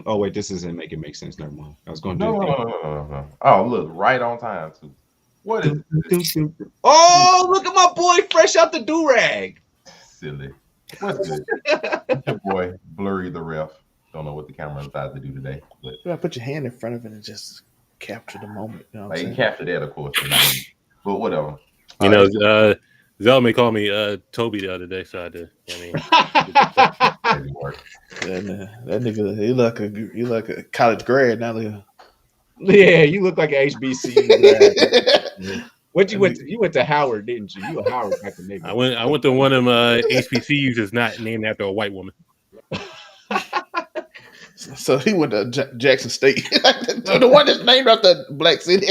Oh wait, this isn't making make sense. Never mind. I was going to No, do no, the no, thing. no, no, no, no. Oh, look, right on time too. What is this? Oh, look at my boy, fresh out the do rag. Silly. What's good? It's your boy, Blurry the Ref. Don't know what the camera decided to do today, but You gotta put your hand in front of it and just capture the moment. You know what I'm like he saying? captured that, of course, but not me. But whatever. You know, It's Zelma called me Toby the other day, so I had to. I mean, crazy work. That nigga, he like a college grad now. Nigga. Yeah, you look like an HBCU grad. What you That went nigga- to? You went to Howard, didn't you? You a Howard type of I nigga. went. I went to one of them HBCUs that's not named after a white woman. So he went to Jackson State, the one that's named after Black City.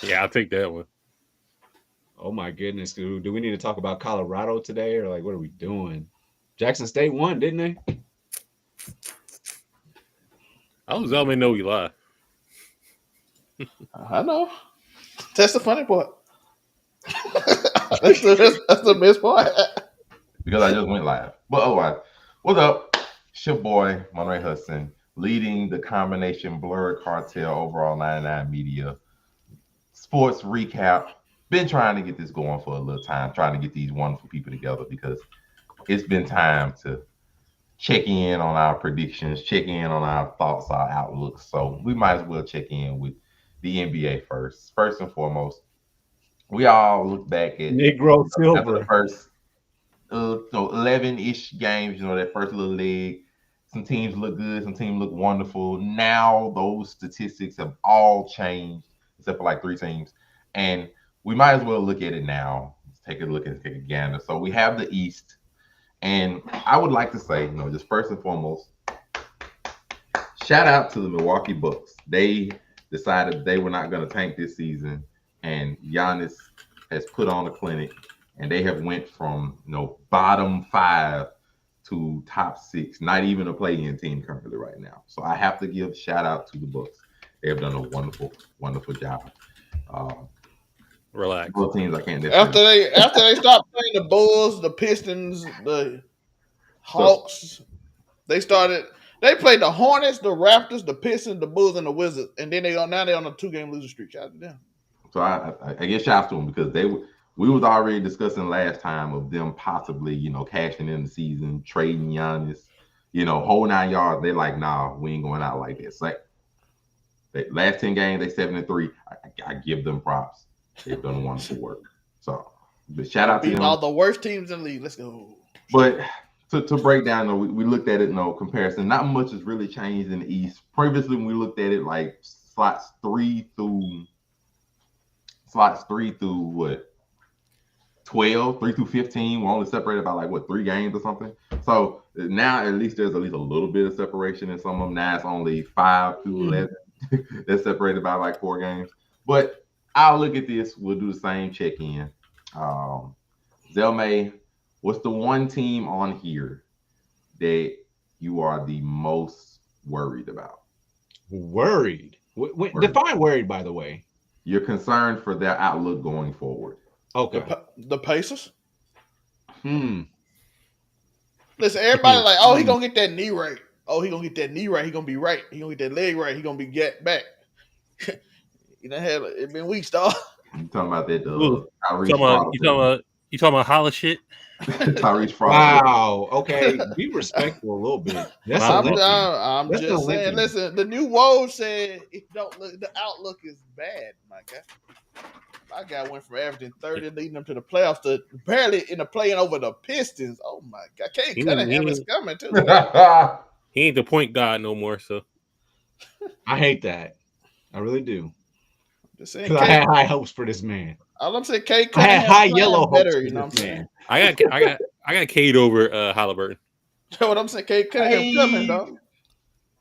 Yeah, I'll take that one. Oh my goodness, dude. Do we need to talk about Colorado today, or like what are we doing? Jackson State won, didn't they? I was Zelma know we lie. I know. That's the funny part. that's the best part. Because I just went live. But otherwise, what's up? It's your boy, Monray Hudson, leading the combination Blur Cartel overall 99 Media sports recap. Been trying to get this going for a little time, trying to get these wonderful people together because it's been time to check in on our predictions, check in on our thoughts, our outlooks. So we might as well check in with the NBA first. First and foremost, we all look back at Negro after the Silver. first 11-ish games, that first little leg. Some teams look good, some teams look wonderful. Now those statistics have all changed, except for like 3 teams. And we might as well look at it now. Let's take a look and take a gander. So we have the East. And I would like to say, just first and foremost, shout out to the Milwaukee Bucks. They decided they were not going to tank this season. And Giannis has put on a clinic. And they have went from bottom 5 to top 6, not even a play-in team currently right now. So I have to give shout out to the Bucks. They have done a wonderful, wonderful job. Relax. Both teams I can't necessarily. After they stopped playing the Bulls, the Pistons, the Hawks, they played the Hornets, the Raptors, the Pistons, the Bulls, and the Wizards, and then they're on a 2-game losing streak. Shout out to them. So I give shout out to them because we was already discussing last time of them possibly, cashing in the season, trading Giannis, whole 9 yards. They're like, nah, we ain't going out like this. Like, last 10 games, they 7-3. I give them props. They've done wonderful work. So, but shout out to them. All the worst teams in the league. Let's go. But to break down, we looked at it, comparison. Not much has really changed in the East. Previously, when we looked at it, like slots 3 through what? 12, 3 through 15, we're only separated by 3 games or something. So now at least there's a little bit of separation in some of them. Now it's only 5 through 11 that's separated by 4 games. But I'll look at this. We'll do the same check-in. Zelmay, what's the one team on here that you are the most worried about? Worried. Define worried, by the way. You're concerned for their outlook going forward. Okay. The Pacers. Hmm. Listen, everybody oh, he gonna get that knee right. Oh, he gonna get that knee right. He gonna be right. He gonna get that leg right. He gonna be get back. It been weeks, dog. You talking about that? You talking about holla shit? Tyrese Frost. Wow. Okay. Be respectful a little bit. I'm just saying. Listen, the new Woj said it don't look. The outlook is bad, my guy. My guy went from averaging 30, leading them to the playoffs, to barely in the playing over the Pistons. Oh my God, Kate Cunningham is coming too. He ain't the point guard no more. So I hate that. I really do. Just saying, I had high hopes for this man. All I'm saying, Kate I had high yellow better. hopes You know for what I'm this saying? man. I got Cade over Halliburton. You know what I'm saying? Kate Cunningham coming, dog.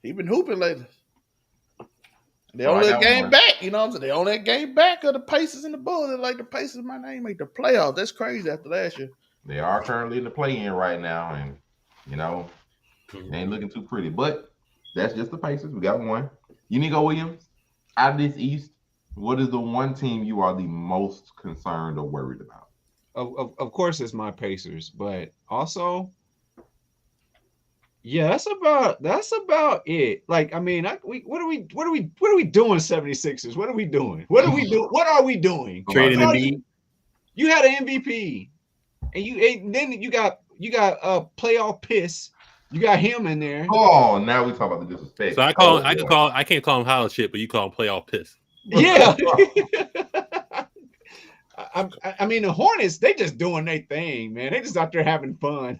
He been hooping lately. They only a game back, you know what I'm saying? They only a game back of the Pacers and the Bulls. Like the Pacers might not even make the playoffs. That's crazy after last year. They are currently in the play-in right now, and it ain't looking too pretty. But that's just the Pacers. We got one. Unigo Williams, out of this East, what is the one team you are the most concerned or worried about? Of course, it's my Pacers, but also Yeah, that's about it. Like, I mean, what are we doing, 76ers? What are we doing? What are we doing? What are we doing? Trading Embiid. You had an MVP, and then you got playoff piss. You got him in there. Oh, now we talk about the disrespect. So I can't call him hollow shit, but you call him playoff piss. Yeah. I mean, the Hornets, they just doing their thing, man. They just out there having fun.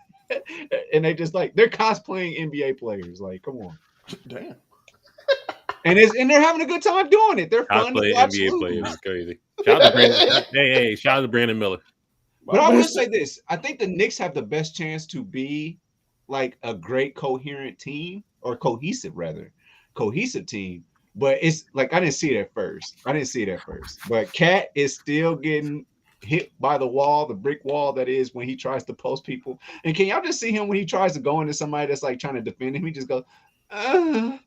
And they just like, they're cosplaying NBA players. Like, come on. Damn. And they're having a good time doing it. They're fun to watch. NBA players is crazy. Shout out to Brandon. Shout out to Brandon Miller. But I will say this. I think the Knicks have the best chance to be like a great coherent team, or cohesive team. But it's like, I didn't see it at first. But Cat is still getting hit by the brick wall that is when he tries to post people. And can y'all just see him when he tries to go into somebody that's like trying to defend him? He just goes, do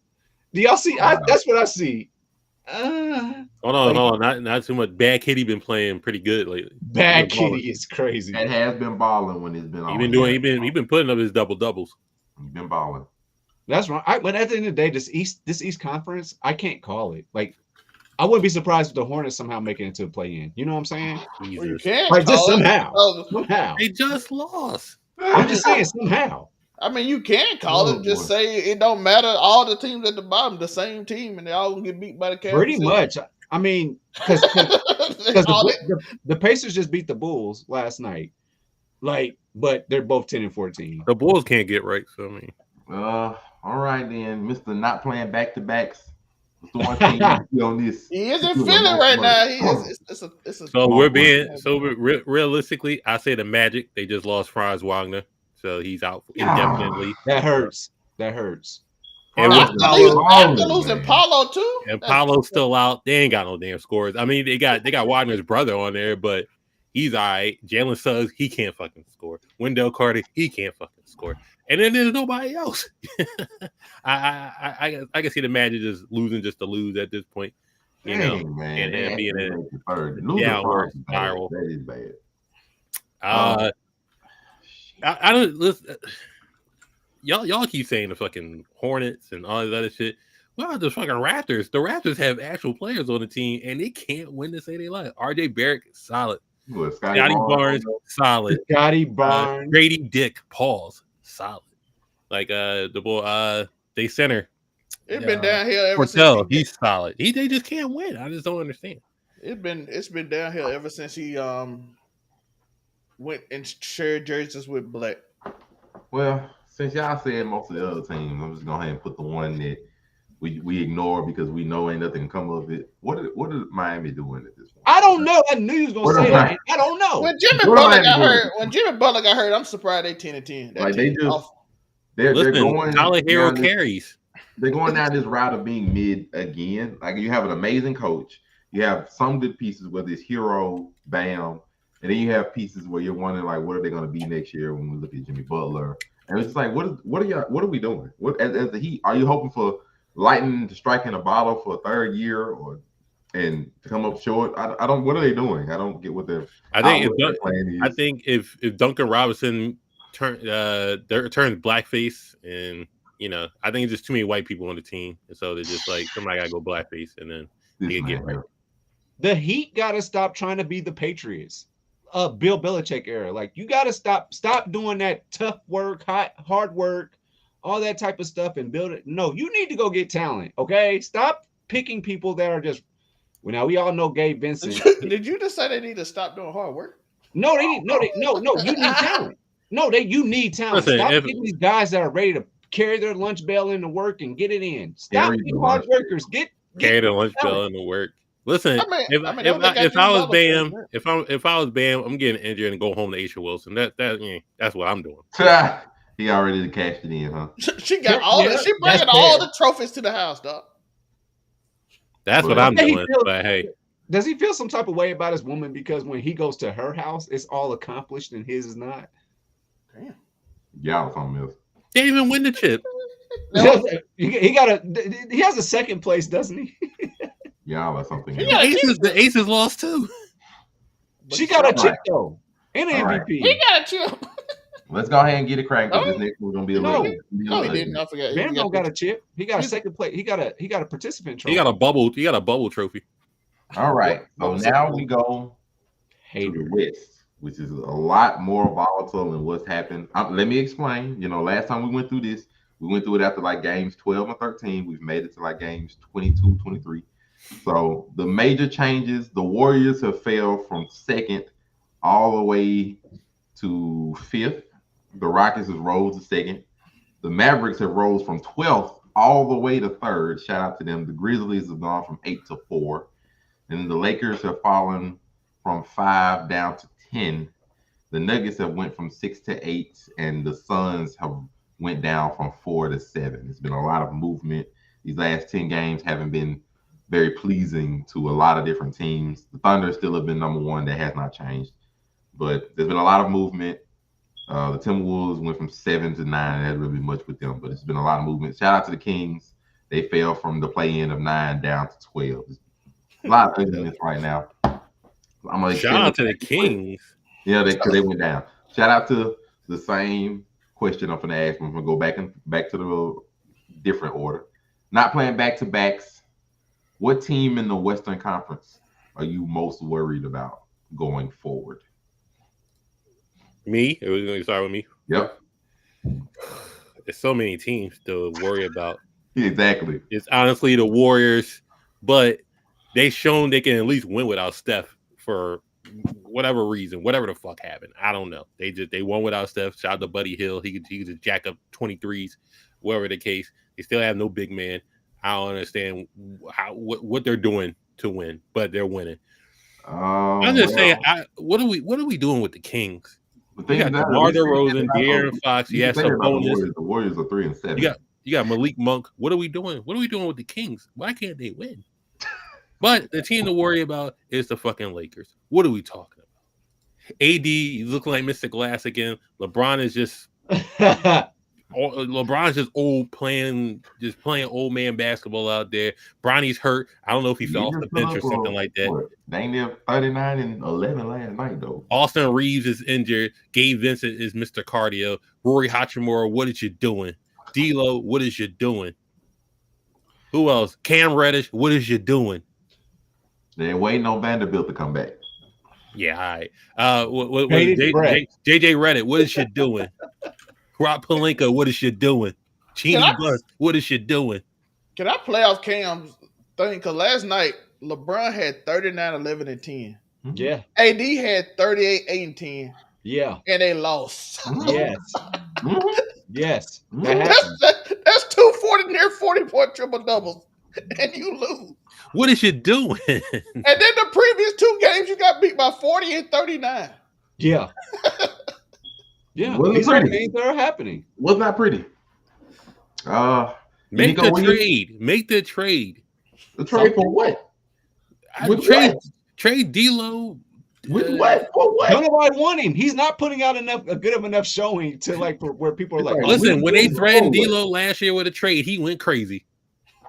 y'all see? That's what I see. Hold on. Not too much. Bad Kitty been playing pretty good lately. Bad Kitty is crazy. And has been balling when it's been on. He been putting up his double doubles. He's been balling. That's right. But at the end of the day, this East Conference, I can't call it. Like, I wouldn't be surprised if the Hornets somehow make it into a play-in. You know what I'm saying? Well, you can't like, just somehow. Somehow. They just lost. I'm just saying somehow. I mean, you can call it. Just say it don't matter. All the teams at the bottom, the same team, and they all gonna get beat by the Cavs. Pretty much. I mean, because the Pacers just beat the Bulls last night. Like, but they're both 10 and 14. The Bulls can't get right. So I mean, all right then, Mr. Not playing back-to-backs. What's the one thing on this? He is in Philly right now. Realistically, I say the Magic. They just lost Franz Wagner, so he's out indefinitely. That hurts. And after losing Paolo too, and Paolo's still out. They ain't got no damn scores. I mean, they got Wagner's brother on there, but he's all right. Jalen Suggs, he can't fucking score. Wendell Carter, he can't fucking score. And then there's nobody else. I can see the Magic just losing just to lose at this point, you know, and being a downward spiral. That is bad. I don't listen. Y'all keep saying the fucking Hornets and all this other shit. Well, the fucking Raptors. The Raptors have actual players on the team, and they can't win to say they like. RJ Barrett, solid. Scotty Barnes, solid. Scotty Barnes. Grady Dick, pause, solid. Like the boy, they center. It's been downhill ever since. He's solid. They just can't win. I just don't understand. It's been downhill ever since he went and shared jerseys with Black. Well, since y'all said most of the other teams, I'm just going to go ahead and put the one that we ignore because we know ain't nothing come of it. What are Miami doing at this point? I don't know. I knew you was going to say that. I don't know. When Jimmy Butler got hurt, I'm surprised they 10-10. Like they're going. Tyler Hero carries. They're going down this route of being mid again. Like, you have an amazing coach. You have some good pieces, whether it's Hero, Bam, and then you have pieces where you're wondering, like, what are they going to be next year when we look at Jimmy Butler? And it's just like, what are we doing? What as the Heat? Are you hoping for lightning to strike in a bottle for a third year and to come up short? I don't. What are they doing? I don't get what they're. I think if Duncan Robinson turns blackface, and I think it's just too many white people on the team, and so they're just like, somebody gotta go blackface, and then they can get right. The Heat gotta stop trying to be the Patriots. Bill Belichick era. Like, you got to stop doing that tough work, hard work, all that type of stuff and build it. No, you need to go get talent. Okay. Stop picking people that are just, well, now we all know Gabe Vincent. Did you just say they need to stop doing hard work? No, you need talent. You need talent. Listen, stop getting these guys that are ready to carry their lunch bell into work and get it in. Stop being hard workers. Carry the lunch bell into work. Listen, if I was Bam, I'm getting injured and go home to Aisha Wilson. That's what I'm doing. He already cashed it in, huh? She got she bringing all the trophies to the house, dog. That's what I'm doing. But hey, does he feel some type of way about his woman because when he goes to her house, it's all accomplished and his is not? Damn. Yeah, something else. They didn't even win the chip. He has a second place, doesn't he? Yeah, or something. The Aces lost too. She got a chip though, and an MVP. He got a chip. Let's go ahead and get it cranked up. This next one's gonna be a little. No, he didn't. I forgot. Bam don't got a chip. He got a second place. He got a participant trophy. He got a bubble trophy. All right. So now we go to the West, which is a lot more volatile than what's happened. Let me explain. Last time we went through this, we went through it after like games 12 and 13. We've made it to like games 22, 23. So the major changes, the Warriors have fell from second all the way to fifth. The Rockets have rose to second. The Mavericks have rose from 12th all the way to third. Shout out to them. The Grizzlies have gone from 8 to 4. And the Lakers have fallen from 5 down to 10. The Nuggets have went from 6 to 8, and the Suns have went down from 4 to 7. It's been a lot of movement. These last 10 games haven't been very pleasing to a lot of different teams. The Thunder still have been number one. That has not changed. But there's been a lot of movement. The Timberwolves went from 7 to 9. It hasn't really been much with them, but it's been a lot of movement. Shout out to the Kings. They fell from the play-in of 9 down to 12. A lot of ugliness right now. Shout out to the Kings. Yeah, they went down. Shout out to the same question I'm going to ask. I'm going to go back to the different order. Not playing back-to-backs. What team in the Western Conference are you most worried about going forward? Me? Are we going to start with me? Yep. There's so many teams to worry about. Exactly. It's honestly the Warriors, but they've shown they can at least win without Steph for whatever reason, whatever the fuck happened. I don't know. They won without Steph. Shout out to Buddy Hill. He could just jack up 23s, whatever the case. They still have no big man. I don't understand what they're doing to win, but they're winning. I'm just saying, what are we doing with the Kings? You got DeMar DeRozan, De'Aaron Fox. Yes, a bonus. The Warriors are 3 and 7. You got Malik Monk. What are we doing? What are we doing with the Kings? Why can't they win? But the team to worry about is the fucking Lakers. What are we talking about? AD, you look like Mr. Glass again. LeBron is just old playing old man basketball out there. Bronny's hurt. I don't know if he fell off the bench or something like that. They near 39 and 11 last night though. Austin Reeves is injured. Gabe Vincent is Mr. Cardio. Rory Hachimura, what is you doing? D'Lo, what is you doing? Who else? Cam Reddish, what is you doing? They're waiting on Vanderbilt to come back. Yeah, all right. JJ Redick, what is you doing? Rob Pelinka, what is you doing? Cheney Bus, what is you doing? Can I play off Cam's thing? Because last night, LeBron had 39, 11, and 10. Yeah. AD had 38, 8, and 10. Yeah. And they lost. Yes. Yes. That's 240 near 40-point triple doubles. And you lose. What is you doing? And then the previous 2 games, you got beat by 40 and 39. Yeah. Yeah. These are things that are happening. Was not pretty. Make the trade. Make the trade. The trade for what? Trade D'Lo. With what? For what? Nobody want him. He's not putting out a good enough showing to where people are like. Listen, when they threatened D'Lo last year with a trade, he went crazy.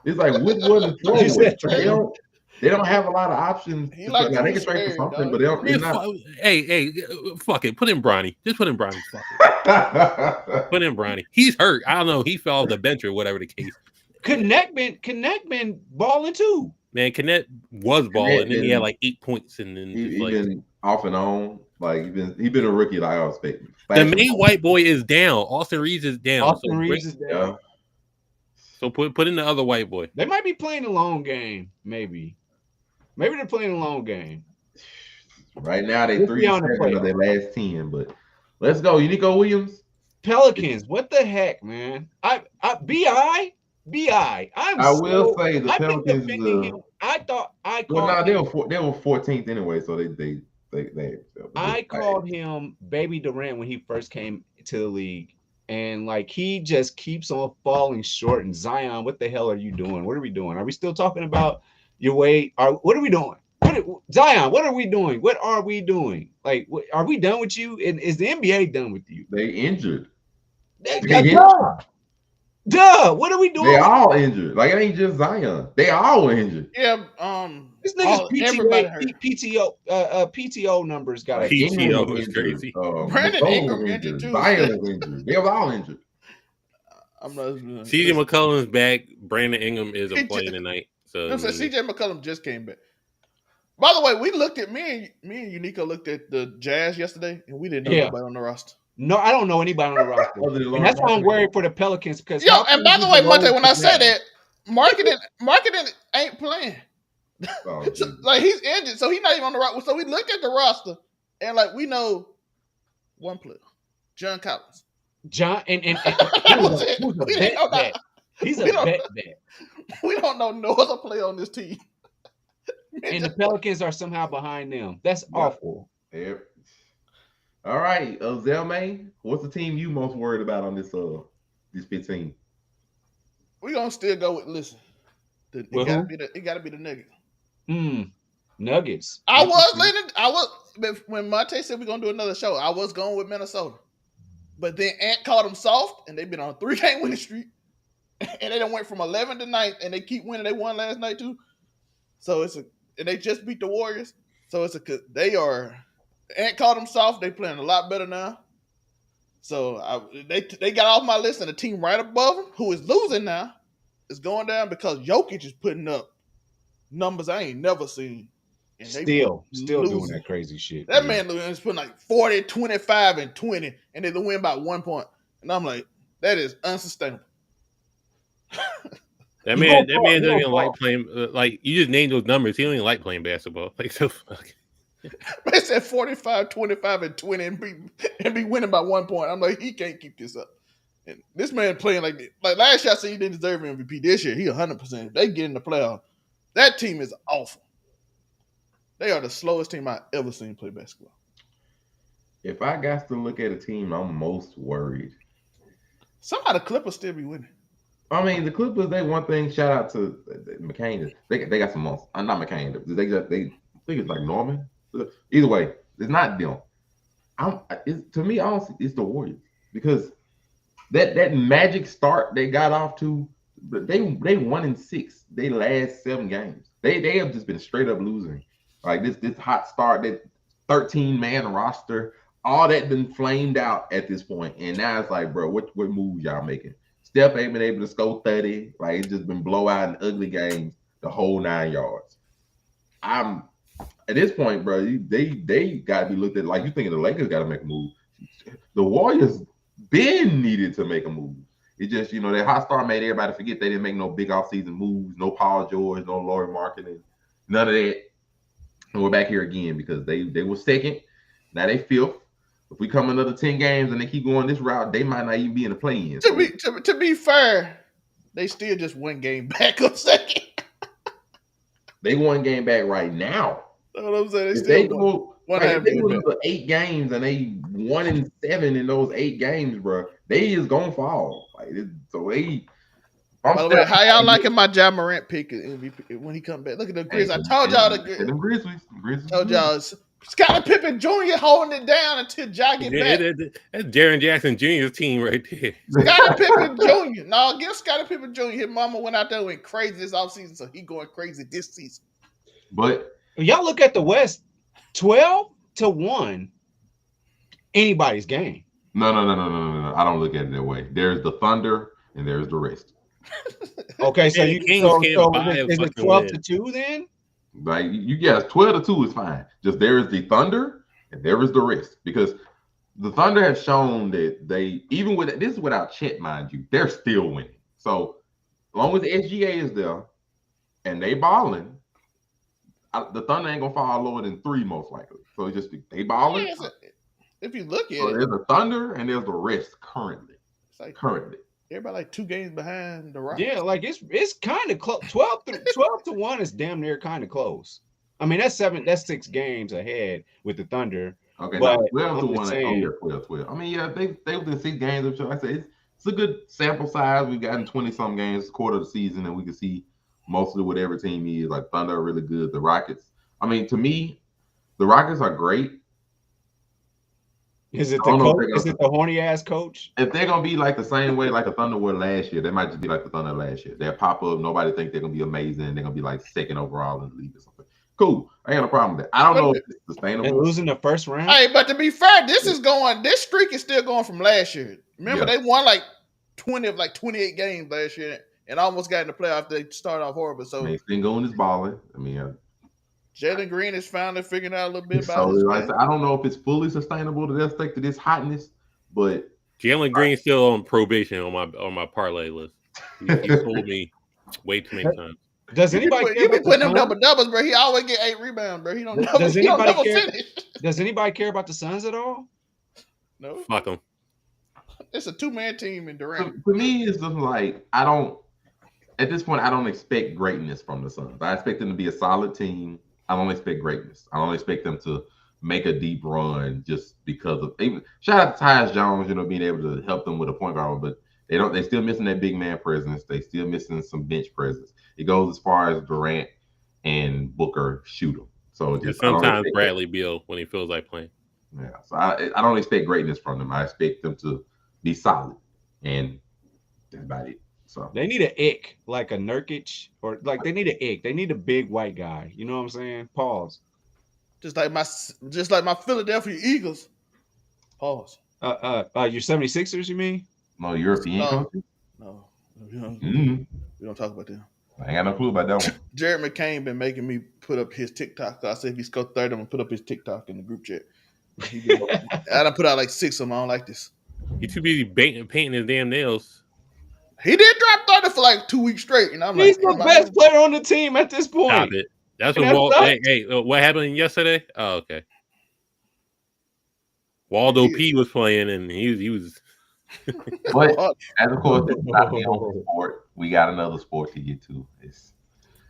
It's like what wasn't thrown. They don't have a lot of options. They can trade for something, but they don't. Hey, fuck it. Put in Bronny. Just put in Bronny. Put in Bronny. He's hurt. I don't know. He fell off the bench or whatever the case. Connect been balling too. Man, Connect was balling, and then he had like 8 points, and then he's been off and on. Like he's been a rookie, like I was expecting. The main white boy is down. Austin Reeves is down. Reeves is down. So put in the other white boy. They might be playing a long game, maybe. Maybe they're playing a long game. Right now, they 3-7 of their last 10. But let's go, Nico Williams. Pelicans. What the heck, man? I will say the Pelicans. I thought I called. Well, no, they were 14th anyway, so they I called him Baby Durant when he first came to the league, and like he just keeps on falling short. And Zion, what the hell are you doing? What are we doing? Are we still talking about your weight? What are we doing? Zion, what are we doing? What are we doing? Like, are we done with you? And is the NBA done with you? They injured. Duh, what are we doing? They all injured. Like, it ain't just Zion. They all injured. Yeah, this nigga's PTO numbers got PTO is crazy. Brandon Ingram injured too. Zion was injured. They were all injured. CJ McCollum's back. Brandon Ingram is playing tonight. So CJ McCollum just came back. By the way, we looked at me and Unico looked at the Jazz yesterday, and we didn't know anybody on the roster. No, I don't know anybody on the roster. And that's why I'm worried for the Pelicans because and by the way, Monte, when I say that, marketing ain't playing. Oh, like he's injured, so he's not even on the roster. So we looked at the roster, and like we know one player, John Collins. John and he's a bet. He's a bet. We don't know no other player on this team. And the Pelicans are somehow behind them. That's awful. Yep. All right, Zelmay, what's the team you most worried about on this 15? We're gonna still go with it gotta be the Nuggets. Nuggets. I was when Monte said we're gonna do another show, I was going with Minnesota. But then Ant called them soft, and they've been on a 3-game winning streak. And they done went from 11 to 9th, and they keep winning. They won last night too. So and they just beat the Warriors. So Ant called them soft. They playing a lot better now. So they got off my list, and the team right above them, who is losing now, is going down because Jokic is putting up numbers I ain't never seen. And still doing that crazy shit. That man is putting like 40, 25, and 20, and they win by 1 point. And I'm like, that is unsustainable. That man doesn't even like playing. Like, you just named those numbers. He don't even like playing basketball. Like, so fuck. They said 45, 25, and 20 and be winning by 1 point. I'm like, he can't keep this up. And this man playing like this. Like last year I said he didn't deserve MVP. This year he 100%. If they get in the playoff, that team is awful. They are the slowest team I've ever seen play basketball. If I got to look at a team, I'm most worried. Somehow the Clippers still be winning. I mean, the Clippers, they one thing, shout out to McCain. They got some monsters. I'm not McCain. They think it's like Norman. Either way, it's not them. To me, honestly, it's the Warriors. Because that magic start they got off to, they 1-6. They last 7 games. They have just been straight up losing. Like this hot start, that 13-man roster, all that been flamed out at this point. And now it's like, bro, what moves y'all making? Steph ain't been able to score 30. Like, it's just been blowout and ugly games the whole 9 yards. I'm at this point, bro, they got to be looked at like you thinking the Lakers got to make a move. The Warriors been needed to make a move. It just, that hot start made everybody forget they didn't make no big offseason moves, no Paul George, no Lauri Markkanen, none of that. And we're back here again because they were second. Now they 5th. If we come another 10 games and they keep going this route, they might not even be in the play-in. To be fair, they still just 1 game back of second. They 1 game back right now. That's what I'm saying. They go 8 games and they 1-7 in those 8 games, bro. They is gonna fall. By the way, how y'all liking my Ja Morant pick when he come back? Look at the Grizzlies. I told y'all the Grizzlies. Told y'all Scottie Pippen Jr. holding it down until Ja get back. That's Jaren Jackson Jr.'s team right there. Scottie Pippen Jr. No, give Scottie Pippen Jr. His mama went out there and went crazy this offseason, so he going crazy this season. But y'all look at the West, 12-1, anybody's game. No. I don't look at it that way. There's the Thunder and there's the rest. Okay, so is it 12-2 then? Like yes, 12-2 is fine. Just there is the Thunder and there is the rest. Because the Thunder have shown that they, even with this is without Chet, mind you, they're still winning. So as long as the SGA is there and they balling, the Thunder ain't gonna fall lower than 3 most likely. So it's just they balling. Yeah, if you look at it, there's the Thunder and there's the rest currently. It's like currently. Everybody like 2 games behind the Rockets. Yeah, like it's kind of close. 12-1 is damn near kind of close. I mean, that's 6 games ahead with the Thunder. Okay, but 12-1. 12. I mean, yeah, they within 6 games. Like I said, it's a good sample size. We've gotten 20-some games, quarter of the season, and we can see mostly what every team is. Like Thunder are really good. The Rockets. I mean, to me, the Rockets are great. Is it the coach? Is it the horny ass coach? If they're gonna be like the same way like the Thunder were last year, they might just be like the Thunder last year. They'll pop up. Nobody think they're gonna be amazing. They're gonna be like second overall in the league or something. Cool. I ain't got no problem with that. I don't know if it's sustainable. And losing the first round. Hey, but to be fair, this streak is still going from last year. Remember, they won like 20 of like 28 games last year and almost got in the playoffs. They started off horrible. So he's been going his balling. I mean, Jalen Green is finally figuring out a little bit about I don't know if it's fully sustainable to that to this hotness, but Jalen Green's still on probation on my parlay list. He told me way too many times. Does anybody you be putting them double doubles, bro? He always get 8 rebounds, bro. He don't never finish. Does anybody care about the Suns at all? No. Fuck them. It's a 2-man team in Durant. For me, it's just like at this point, I don't expect greatness from the Suns. I expect them to be a solid team. I don't expect greatness. I don't expect them to make a deep run just because of even shout out to Tyus Jones, being able to help them with a point guard, but they're still missing that big man presence. They still missing some bench presence. It goes as far as Durant and Booker shoot them. So sometimes Bradley Beal when he feels like playing. Yeah. So I don't expect greatness from them. I expect them to be solid, and that's about it. So they need an ick, like a Nurkic, or like they need an ick. They need a big white guy. You know what I'm saying? Pause. Just like my Philadelphia Eagles. Pause. Your 76ers, you mean? No, European country? No. We don't talk about them. I ain't got no clue about that one. Jared McCain been making me put up his TikTok. So I said if he scored 30, I'm gonna put up his TikTok in the group chat. I done put out like 6 of them. I don't like this. He too busy painting his damn nails. He did drop 30 for like 2 weeks straight, and he's the best player on the team at this point. Stop it. That's what what happened yesterday? Oh, okay. Waldo P was playing, and he was. But as of course, it's not the only sport. We got another sport to get to.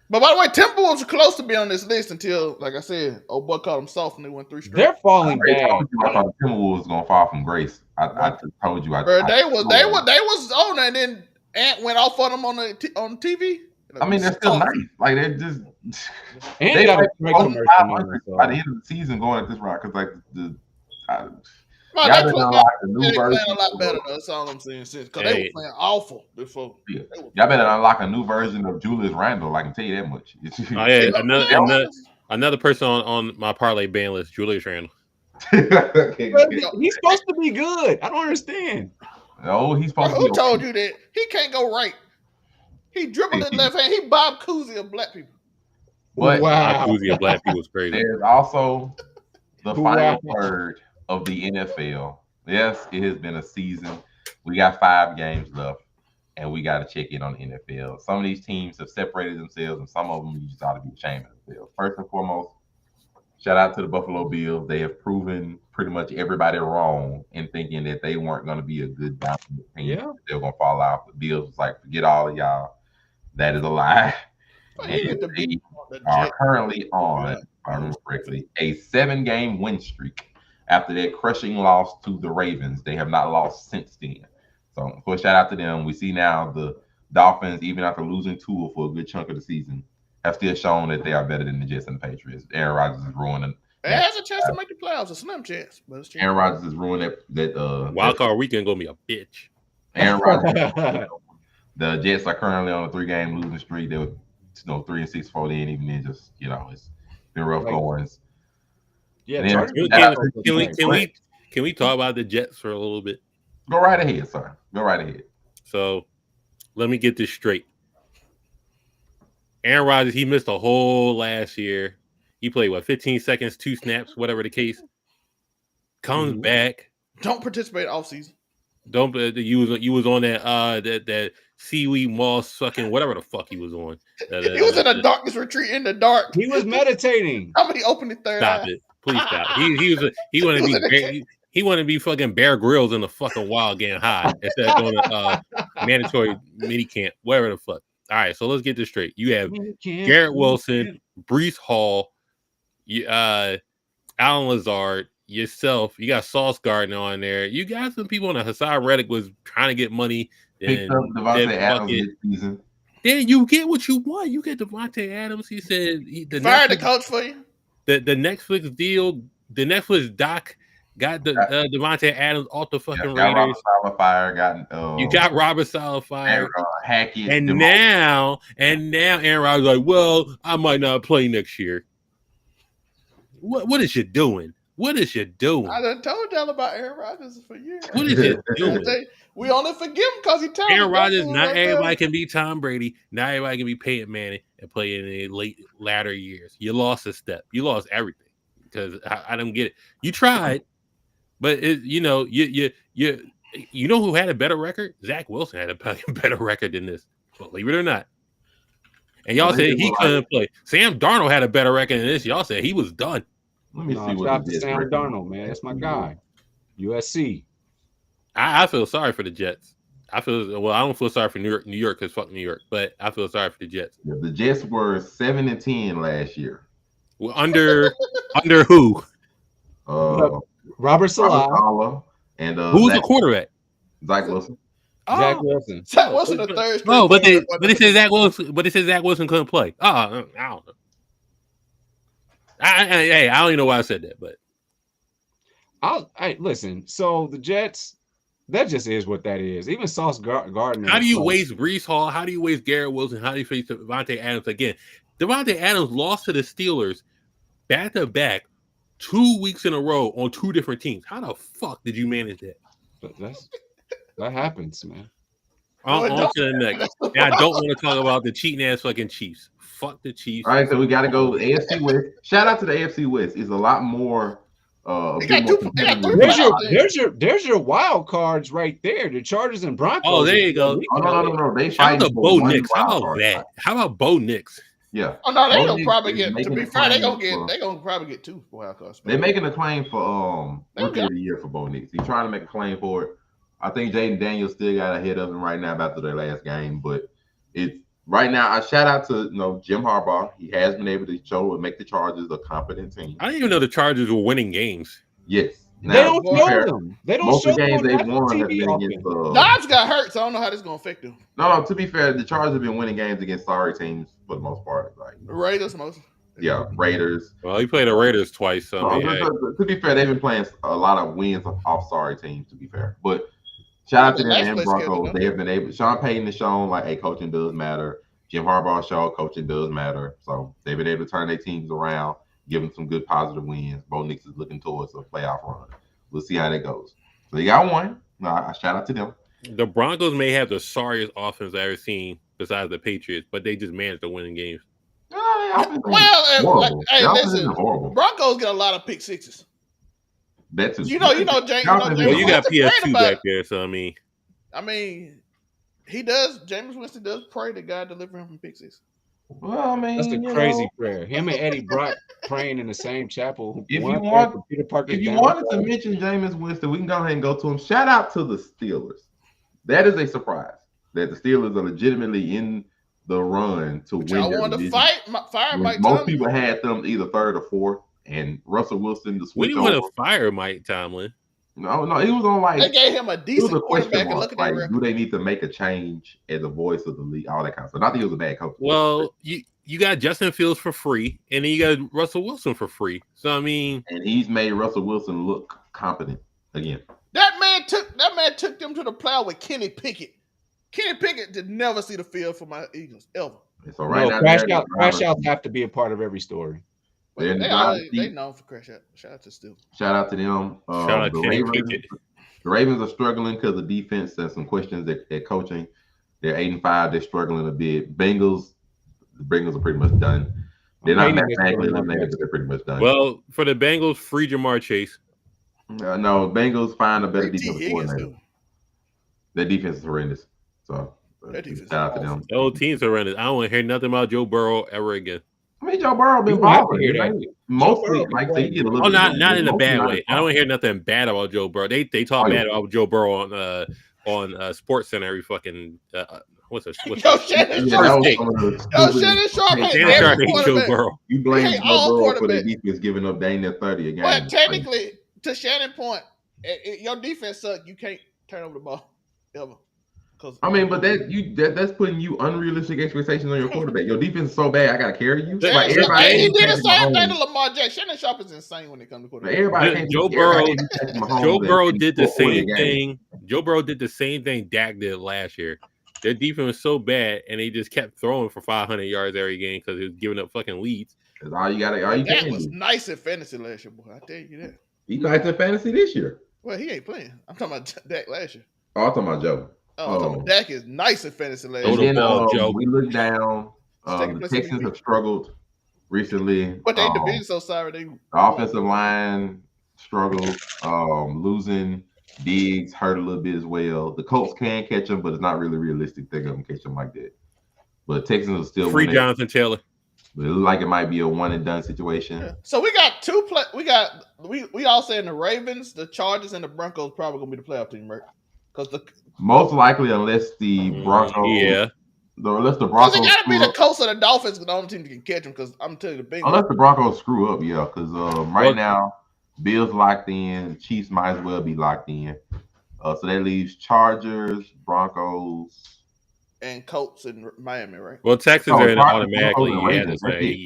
But by the way, Timberwolves are close to being on this list until, like I said, old boy called them soft and they went 3 straight. They're falling back. I thought Timberwolves was gonna fall from grace. I told you. They was on it, and then Ant went off on them on TV. I mean, that's still nice. Like they're just they got by the end of the season going at this route because y'all better unlock the new version. Playing a lot better. That's all I'm saying. Because they were playing awful before. Yeah. Y'all better unlock a new version of Julius Randle. I can tell you that much. Oh yeah, another person on my parlay ban list, Julius Randle. He's supposed to be good. I don't understand. No, he's supposed to be. Who told you that? He can't go right. He dribbled in left hand. He Bob Cousy of black people. But wow. Bob Cousy of black people was crazy. There's also the final third of the NFL. Yes, it has been a season. We got 5 games left, and we got to check in on the NFL. Some of these teams have separated themselves, and some of them you just ought to be ashamed of themselves. First and foremost, shout out to the Buffalo Bills. They have proven pretty much everybody wrong in thinking that they weren't going to be a good dominant team. Yeah. They were going to fall out. The Bills was like, forget all of y'all. That is a lie. And they are currently on, if I remember correctly, a 7-game win streak. After that crushing loss to the Ravens, they have not lost since then. So, of course, shout out to them. We see now the Dolphins, even after losing Tua for a good chunk of the season, have still shown that they are better than the Jets and the Patriots. Aaron Rodgers is ruining. It has a chance to make the playoffs, a slim chance. But it's Aaron Rodgers is ruining that wild card weekend gonna be a bitch. Aaron Rodgers. The Jets are currently on a 3-game losing streak. They were 3-6 for then. Even then, just it's been rough goings. Yeah. Can we talk about the Jets for a little bit? Go right ahead, sir. Go right ahead. So, let me get this straight. Aaron Rodgers, he missed a whole last year. He played 15 seconds, 2 snaps, whatever the case. Comes back. Don't participate off season. Don't you was on that seaweed moss fucking whatever the fuck he was on. He was in a darkness retreat in the dark. He was meditating. How many opened the third Stop eye? it. Please stop. He wanted to be he wanted to be fucking Bear Grylls in the fucking wild getting high instead of going to mandatory mini camp, whatever the fuck. All right, so let's get this straight. You have Garrett Wilson, Breece Hall, Alan Lazard, yourself. You got Sauce Gardner on there. You got some people on there. Hassan Reddick was trying to get money. Picked up Devontae Adams this season. Then you get what you want. You get Devontae Adams. He said fired the coach for you. The Netflix deal, the Netflix doc Got the Devontae Adams off the fucking got Raiders. Robert Saleh fired. You got Robert Saleh fired. Hackett. And now Aaron Rodgers like, well, I might not play next year. What is you doing? What is you doing? I done told y'all about Aaron Rodgers for years. What is you doing? We only forgive him because he talented. Aaron Rodgers, not everybody can be Tom Brady. Not everybody can be Peyton Manning and play in the latter years. You lost a step. You lost everything because I don't get it. You tried, but you know who had a better record? Zach Wilson had a better record than this. Believe it or not. And y'all said he couldn't play. Sam Darnold had a better record than this. Y'all said he was done. Let me see what Sam Darnold, man. That's my guy. USC. I feel sorry for the Jets. I don't feel sorry for New York because fuck New York, but I feel sorry for the Jets. Yeah, the Jets were 7-10 last year. Well, under who? Robert Saleh. And who's the quarterback? Zach Wilson. Zach Wilson. Zach Wilson, the third. No, but they said Zach Wilson. But they said Zach Wilson couldn't play. Oh, I don't know. I don't even know why I said that, but listen. So the Jets, that just is what that is. Even Sauce Gardner. How do you waste Breece Hall? How do you waste Garrett Wilson? How do you face Devontae Adams again? Devontae Adams lost to the Steelers back to back 2 weeks in a row on two different teams. How the fuck did you manage that? That happens, man. On to the next. And I don't want to talk about the cheating ass fucking Chiefs. Fuck the Chiefs. All right, so we got to go AFC West. Shout out to the AFC West. It's a lot more. There's your wild cards right there. The Chargers and Broncos. Oh, there you go. No. They Shout out to Bo Nix. How about that? How about Bo Nix? Yeah. Oh no, they gonna probably get. To be fair, they gonna probably get 2 wild cards. They're making a claim for Rookie of the Year for Bo Nix. He's trying to make a claim for it. I think Jaden Daniels still got ahead of him right now after their last game, but it's right now. I shout out to Jim Harbaugh. He has been able to show and make the Chargers a competent team. I didn't even know the Chargers were winning games. Yes. Now, they don't show them. They don't most show of the games them they've won have been against. Dobbs got hurt, so I don't know how this is gonna affect them. No. To be fair, the Chargers have been winning games against sorry teams for the most part. Like Raiders, most. Yeah, Raiders. Well, he played the Raiders twice. So to be fair, they've been playing a lot of wins off sorry teams. To be fair, but shout out to them and Broncos. They have been able. Sean Payton has shown like, hey, coaching does matter. Jim Harbaugh showed coaching does matter. So they've been able to turn their teams around, give them some good positive wins. Bo Nix is looking towards a playoff run. We'll see how that goes. So they got one. I shout out to them. The Broncos may have the sorriest offense I've ever seen besides the Patriots, but they just managed to win games. Listen, Broncos get a lot of pick sixes. That's James. Well, you got PS2 back there, so I mean, he does. James Winston does pray that God deliver him from pick six. Well, I mean, that's a crazy prayer. Him and Eddie Brock praying in the same chapel. If you wanted to mention Jameis Winston, we can go ahead and go to him. Shout out to the Steelers. That is a surprise that the Steelers are legitimately in the run to win. I wanted to fire Mike. Most people had them either third or fourth, and Russell Wilson to switch. We didn't want to fire Mike Tomlin. No, he was on like. They gave him a decent quarterback. And look at that record. Do they need to make a change as a voice of the league? All that kind of stuff. Not that he was a bad coach. Well, you got Justin Fields for free, and then you got Russell Wilson for free. So I mean, and he's made Russell Wilson look competent again. That man took them to the playoff with Kenny Pickett. Kenny Pickett did never see the field for my Eagles ever. So right now, crash outs have to be a part of every story. They known for crash out. Shout out to Steelers. Shout out to them. Shout out to Kenny Pickett. The Ravens are struggling because of defense and some questions at coaching. They're 8-5. They're struggling a bit. The Bengals are pretty much done. They're not mathematically eliminated, but they're pretty much done. Well, for the Bengals, free Jamar Chase. No, Bengals find a better defensive coordinator. Their defense is horrendous. So shout out to them. The old team's horrendous. I don't want to hear nothing about Joe Burrow ever again. I mean, Joe Burrow been balling. Mostly, like they get a little. Oh, not in a bad way. I don't hear nothing bad about Joe Burrow. They talk bad about Joe Burrow on Sports Center every fucking. Shannon Sharp hates Joe Burrow. You blame Joe Burrow for the defense giving up Daniel 30 a game. But technically, to Shannon's point, your defense sucks. You can't turn over the ball ever. I mean, but that's putting you unrealistic expectations on your quarterback. Your defense is so bad, I gotta carry you. Like everybody, he did the same thing to Lamar Jackson. Shannon Sharp is insane when it comes to quarterback. Everybody, Joe Burrow did the same thing. Joe Burrow did the same thing Dak did last year. Their defense was so bad, and they just kept throwing for 500 yards every game because he was giving up fucking leads. That's all you got. That was nice in fantasy last year, boy. I tell you that. He nice in fantasy this year. Well, he ain't playing. I'm talking about Dak last year. Oh, I'm talking about Joe. Dak is nice in fantasy last year. And then we look down. The Texans have struggled recently. But they division so sorry. The offensive line struggled. Losing Diggs hurt a little bit as well. The Colts can catch them, but it's not really realistic they're going to catch them like that. But Texans are still free Jonathan Taylor. But it looks like it might be a one and done situation. Yeah. So we got we all saying the Ravens, the Chargers, and the Broncos probably gonna be the playoff team, right? Because most likely, unless the Broncos, unless the Broncos, it gotta be the Colts or the Dolphins, the only team that can catch them. Because I'm telling you, the Bengals. Unless the Broncos screw up, yeah. Because right now, Bills locked in, Chiefs might as well be locked in. So that leaves Chargers, Broncos. And Colts in Miami, right? Well, Texans are in automatically.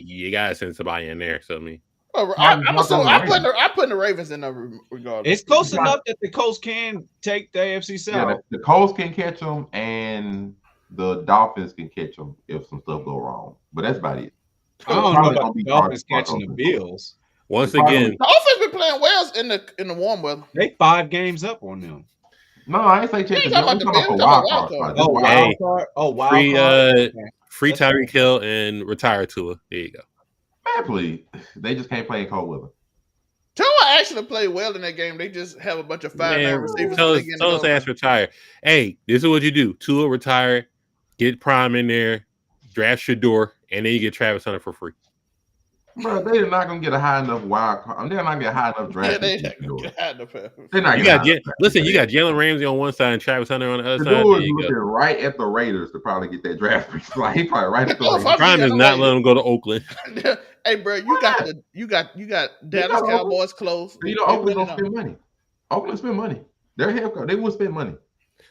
You got to send somebody in there. So I mean, I'm putting the Ravens in there regardless. It's close enough that the Colts can take the AFC South. Yeah, the Colts can catch them, and the Dolphins can catch them if some stuff go wrong. But that's about it. I don't know about the Dolphins catching the Bills. Once again, the offense been playing well in the warm weather. They 5 games up on them. No, I ain't say check the wild card. Free Tyreek Hill and retire Tua. There you go. Man, please. They just can't play in cold weather. Tua actually played well in that game. They just have a bunch of 5-9 receivers. Tell us to retire. Hey, this is what you do. Tua retire, get Prime in there, draft Shador, and then you get Travis Hunter for free. Bro, they're not gonna get a high enough wild card. They're not gonna get a high enough draft. Yeah, they're not gonna get high enough. They're not. You got Jalen Ramsey on one side and Travis Hunter on the other side. Shador is looking right at the Raiders to probably get that draft pick. Like he probably right at the Raiders. Prime is not letting them go to Oakland. Hey, bro, you got Dallas Cowboys close. You know, Oakland don't spend money. Oakland spend money. Their head coach, they will spend money.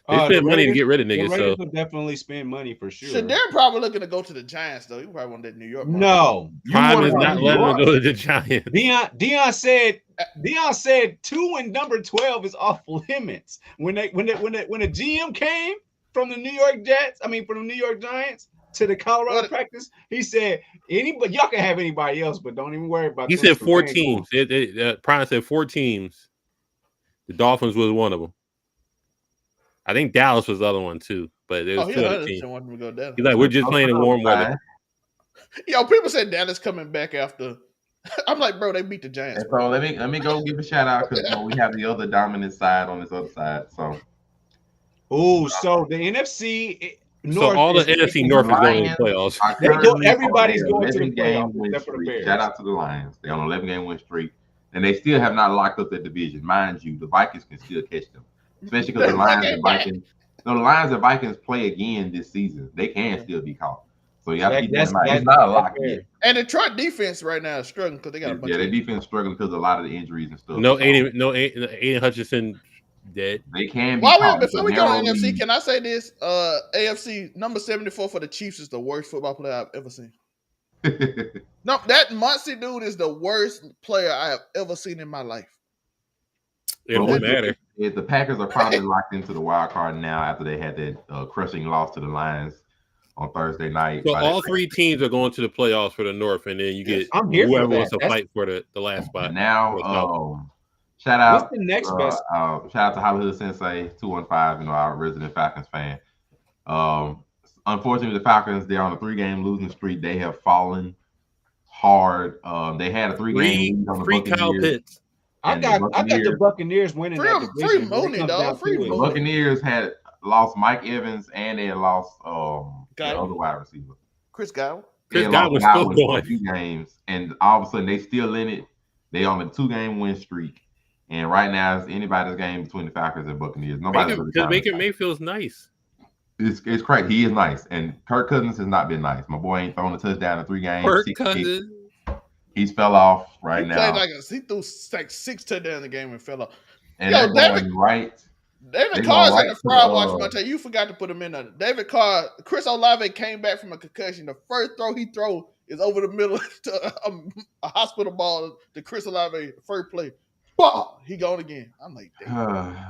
They spend money to get rid of niggas. The Raiders will definitely spend money for sure. So they're probably looking to go to the Giants, though. You probably want that New York. No, Prime is not letting them go to the Giants. Dion said 2 and number 12 is off limits. When a GM came from the New York Giants to the Colorado practice, he said y'all can have anybody else, but don't even worry about. He said 4 teams. Prime said 4 teams. The Dolphins was one of them. I think Dallas was the other one too, but there's two other teams. He's like, we're just playing in warm weather. Yo, people said Dallas coming back after. I'm like, bro, they beat the Giants. So let me go give a shout out because we have the other dominant side on this other side. So, so the NFC North. So all the NFC North is going to the playoffs. Everybody's going to the playoffs. Shout out to the Lions. They're on an 11-game win streak, and they still have not locked up their division. Mind you, the Vikings can still catch them. Especially because the Lions and Vikings play again this season. They can still be caught. So you have to keep that in mind. It's not a lock yet. And Detroit defense right now is struggling because they got a bunch. Yeah, their defense is struggling because of a lot of the injuries and stuff. No, Aiden Hutchinson dead. They can be caught. Before we go to NFC, can I say this? AFC number 74 for the Chiefs is the worst football player I've ever seen. No, that Muncie dude is the worst player I have ever seen in my life. It don't matter. The Packers are probably locked into the wild card now after they had that crushing loss to the Lions on Thursday night. So all 3 teams are going to the playoffs for the North, and then you get whoever wants to fight for the last spot. Now, shout out. What's the next best? Shout out to Hollywood Sensei 215, our resident Falcons fan. Unfortunately, the Falcons, they're on a 3-game losing streak. They have fallen hard. They had a 3-game lead on the Kyle Pitts. I got the Buccaneers winning that division. The Buccaneers had lost Mike Evans and they had lost the other wide receiver. Chris Godwin. Chris Godwin's still going. A few games, and all of a sudden they still in it. They on a 2-game win streak, and right now it's anybody's game between the Falcons and Buccaneers. Nobody's because Baker Mayfield's nice. It's crazy. He is nice, and Kirk Cousins has not been nice. My boy ain't thrown a touchdown in 3 games. Kirk Cousins. He's fell off now. He threw like 6 touchdowns in the game and fell off. And they're going right David Carr's in the Fried Watch, Monte. You forgot to put him in there. David Carr, Chris Olave came back from a concussion. The first throw he throw is over the middle to a hospital ball to Chris Olave, first play. Bah! He gone again. I'm like,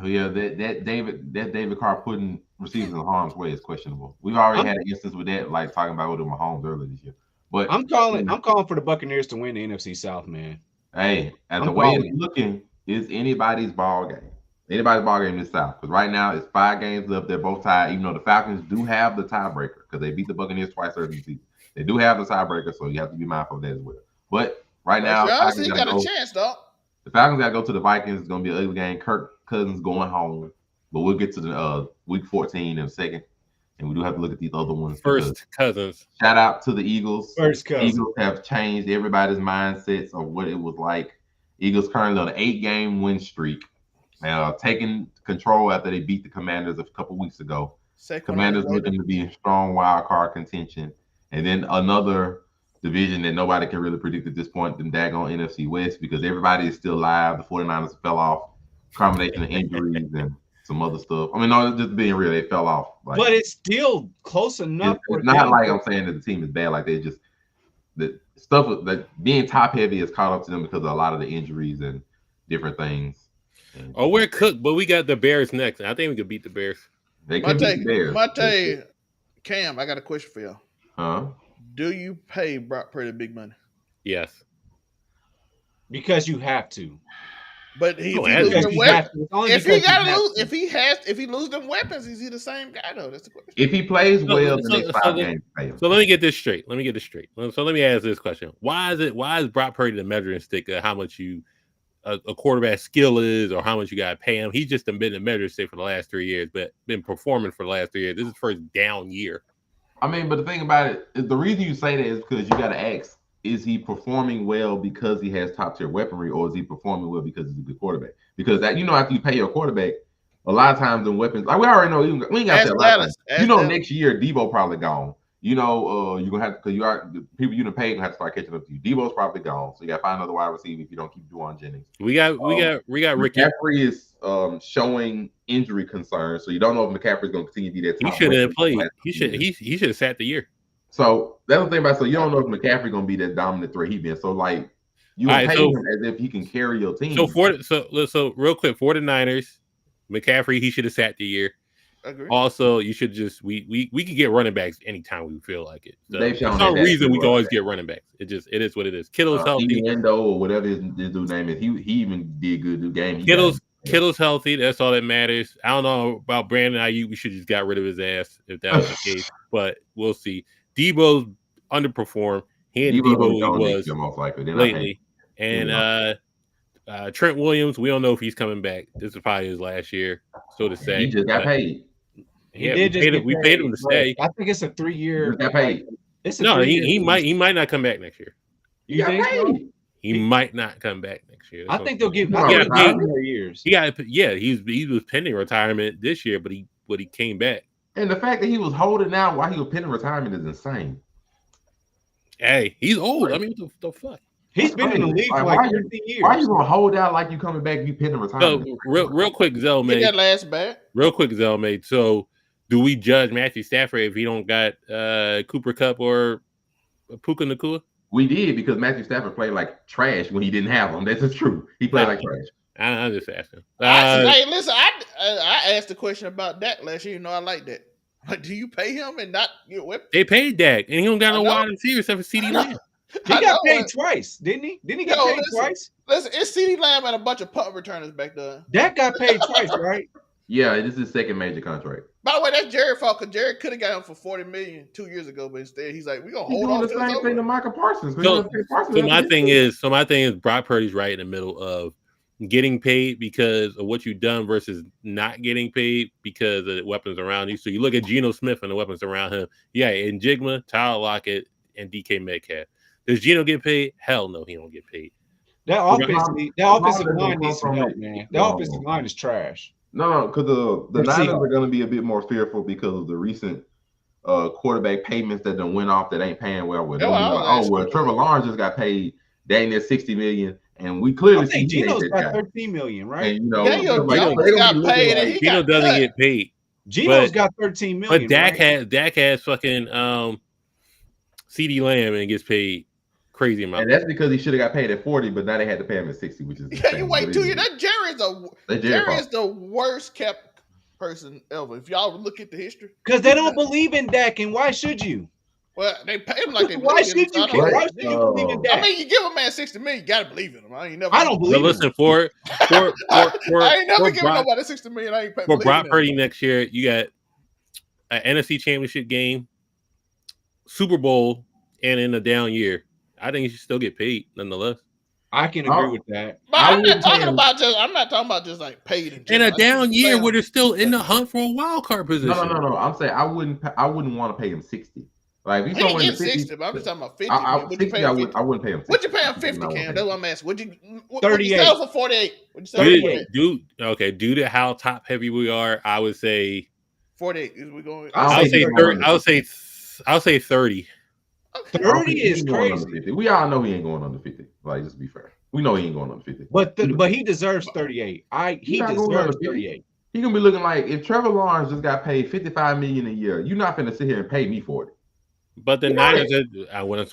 yeah, that David Carr putting receivers in harm's way is questionable. We've already had an instance with that, like talking about with Mahomes earlier this year. But I'm calling for the Buccaneers to win the NFC South, man. Hey, the way it's looking, is anybody's ball game. Anybody's ball game in the South. Because right now it's 5 games left. They're both tied, even though the Falcons do have the tiebreaker because they beat the Buccaneers twice early in the season. They do have the tiebreaker, so you have to be mindful of that as well. But right now, you got a chance, dog. The Falcons got to go to the Vikings. It's going to be an ugly game. Kirk Cousins going home. But we'll get to the week 14 in a second. And we do have to look at these other ones. First Cousins. Shout out to the Eagles. First Cousins. Eagles have changed everybody's mindsets of what it was like. Eagles currently on an 8-game win streak. Taking control after they beat the Commanders a couple weeks ago. Commanders looking to be in strong wild card contention. And then another division that nobody can really predict at this point, the daggone NFC West, because everybody is still live. The 49ers fell off. Combination of injuries and some other stuff. I mean, no, just being real, they fell off. Like, but it's still close enough. It's not like I'm saying that the team is bad. Like they just the stuff that being top heavy has caught up to them because of a lot of the injuries and different things. Oh, we're cooked, but we got the Bears next. I think we could beat the Bears. They could beat the Bears. Monte, Cam, I got a question for y'all. Huh? Do you pay Brock Purdy big money? Yes. Because you have to. But if he lose them weapons, is he the same guy though? That's the question. If he plays well the next 5 games, pay him. So let me get this straight. So let me ask this question: Why is Brock Purdy the measuring stick of how much a quarterback skill is, or how much you got to pay him? He's just been the measuring stick for the last 3 years, but been performing for the last 3 years. This is his first down year. I mean, but the thing about it is the reason you say that is because you got to ask. Is he performing well because he has top tier weaponry, or is he performing well because he's a good quarterback? Because that after you pay your quarterback, a lot of times the weapons, like we already know, we ain't got that. Next year Debo probably gone. You're gonna have because the people you done paid gonna have to start catching up to you. Debo's probably gone, so you got to find another wide receiver if you don't keep Juwan Jennings. We got Ricky. McCaffrey is showing injury concerns, so you don't know if McCaffrey's gonna continue to be that. He should have played. He should have sat the year. So that's the thing about. So you don't know if McCaffrey gonna be that dominant threat he been. So like you pay him as if he can carry your team. So real quick, for the Niners, McCaffrey he should have sat the year. Agree. Also, you should just we could get running backs anytime we feel like it. So there's no reason we can always get running backs. It is what it is. Kittle's healthy. Endo or whatever his dude name is, he even did good game. Kittle's healthy. That's all that matters. I don't know about Brandon Ayuk. We should just got rid of his ass if that was the case, but we'll see. Debo's underperformed. He was most likely lately, and Trent Williams. We don't know if he's coming back. This is probably his last year, so to say. He just got paid. Yeah, we paid him to stay. I think it's a 3-year. He got paid. He might not come back next year. You think so? He might not come back next year. I think they'll give him more years. He was pending retirement this year, but he came back. And the fact that he was holding out while he was pending retirement is insane. Hey, he's old. I mean, what the fuck? He's been in the league for like 15 years. Why are you gonna hold out like you coming back? You pending retirement? So real quick, Zelmay. Get that last bet. Real quick, Zelmay. So, do we judge Matthew Stafford if he don't got Cooper Kupp or Puka Nacua? We did because Matthew Stafford played like trash when he didn't have them. That's true. He played like trash. I'm just asking. Hey, listen, I asked a question about Dak last year. You know, I like that. Like, do you pay him and not your whip? They paid Dak, and he don't got no wide receiver except for CeeDee Lamb. He got paid twice, didn't he? Didn't he get paid twice? Listen, it's CeeDee Lamb and a bunch of punt returners back there. Dak got paid twice, right? Yeah, this is his second major contract. By the way, that's Jared's fault because Jared could have got him for $40 million 2 years ago, but instead he's like, "We're gonna hold on." The same thing to Micah Parsons. So my thing is, Brock Purdy's right in the middle of getting paid because of what you've done versus not getting paid because of the weapons around you. So you look at Geno Smith and the weapons around him. Yeah, Njigma, Tyler Lockett, and DK Metcalf. Does Geno get paid? Hell no, he don't get paid. That offensive line needs some help, man. That offensive line is trash. No, because the Niners are going to be a bit more fearful because of the recent quarterback payments that done went off that ain't paying well with them. Trevor Lawrence just got paid dang near $60 million, And we clearly I think see Geno's got 13 million, right? And Daniel Jones got paid, and he Geno doesn't get paid. Geno's got 13 million. But Dak has fucking CD Lamb and gets paid crazy amount. And that's because he should have got paid at 40, but now they had to pay him at 60, which is you wait 2 years. That Jerry is the worst kept person ever. If y'all look at the history, because they don't believe in Dak, and why should you? Well, they pay him like they. Why should you? Why should you believe in Dak? I mean, you give a man $60 million, you gotta believe in him. I don't believe. But listen, for I ain't never giving nobody $60 million. I ain't paying for Brock Purdy next year. You got an NFC Championship game, Super Bowl, and in a down year. I think he should still get paid nonetheless. I can agree with that. But I'm not talking about just like paid in a down year where they're still in the hunt for a wild card position. No. I'm saying I wouldn't want to pay him 60. Like if he's somewhere in the 60, but I'm just talking about 50. I wouldn't pay him 60. Would you pay him 50, Cam? That's what I'm asking. Would you 38 sell for 48? Would you sell for 48? Due to how top heavy we are, I would say 48. Is we going? I'll say 30. I'll say 30. 30 is crazy. We all know he ain't going under 50. Like, just to be fair, we know he ain't going under 50. But he deserves 38. He deserves 38. He gonna be looking like if Trevor Lawrence just got paid $55 million a year, you're not gonna sit here and pay me for it. But the Niners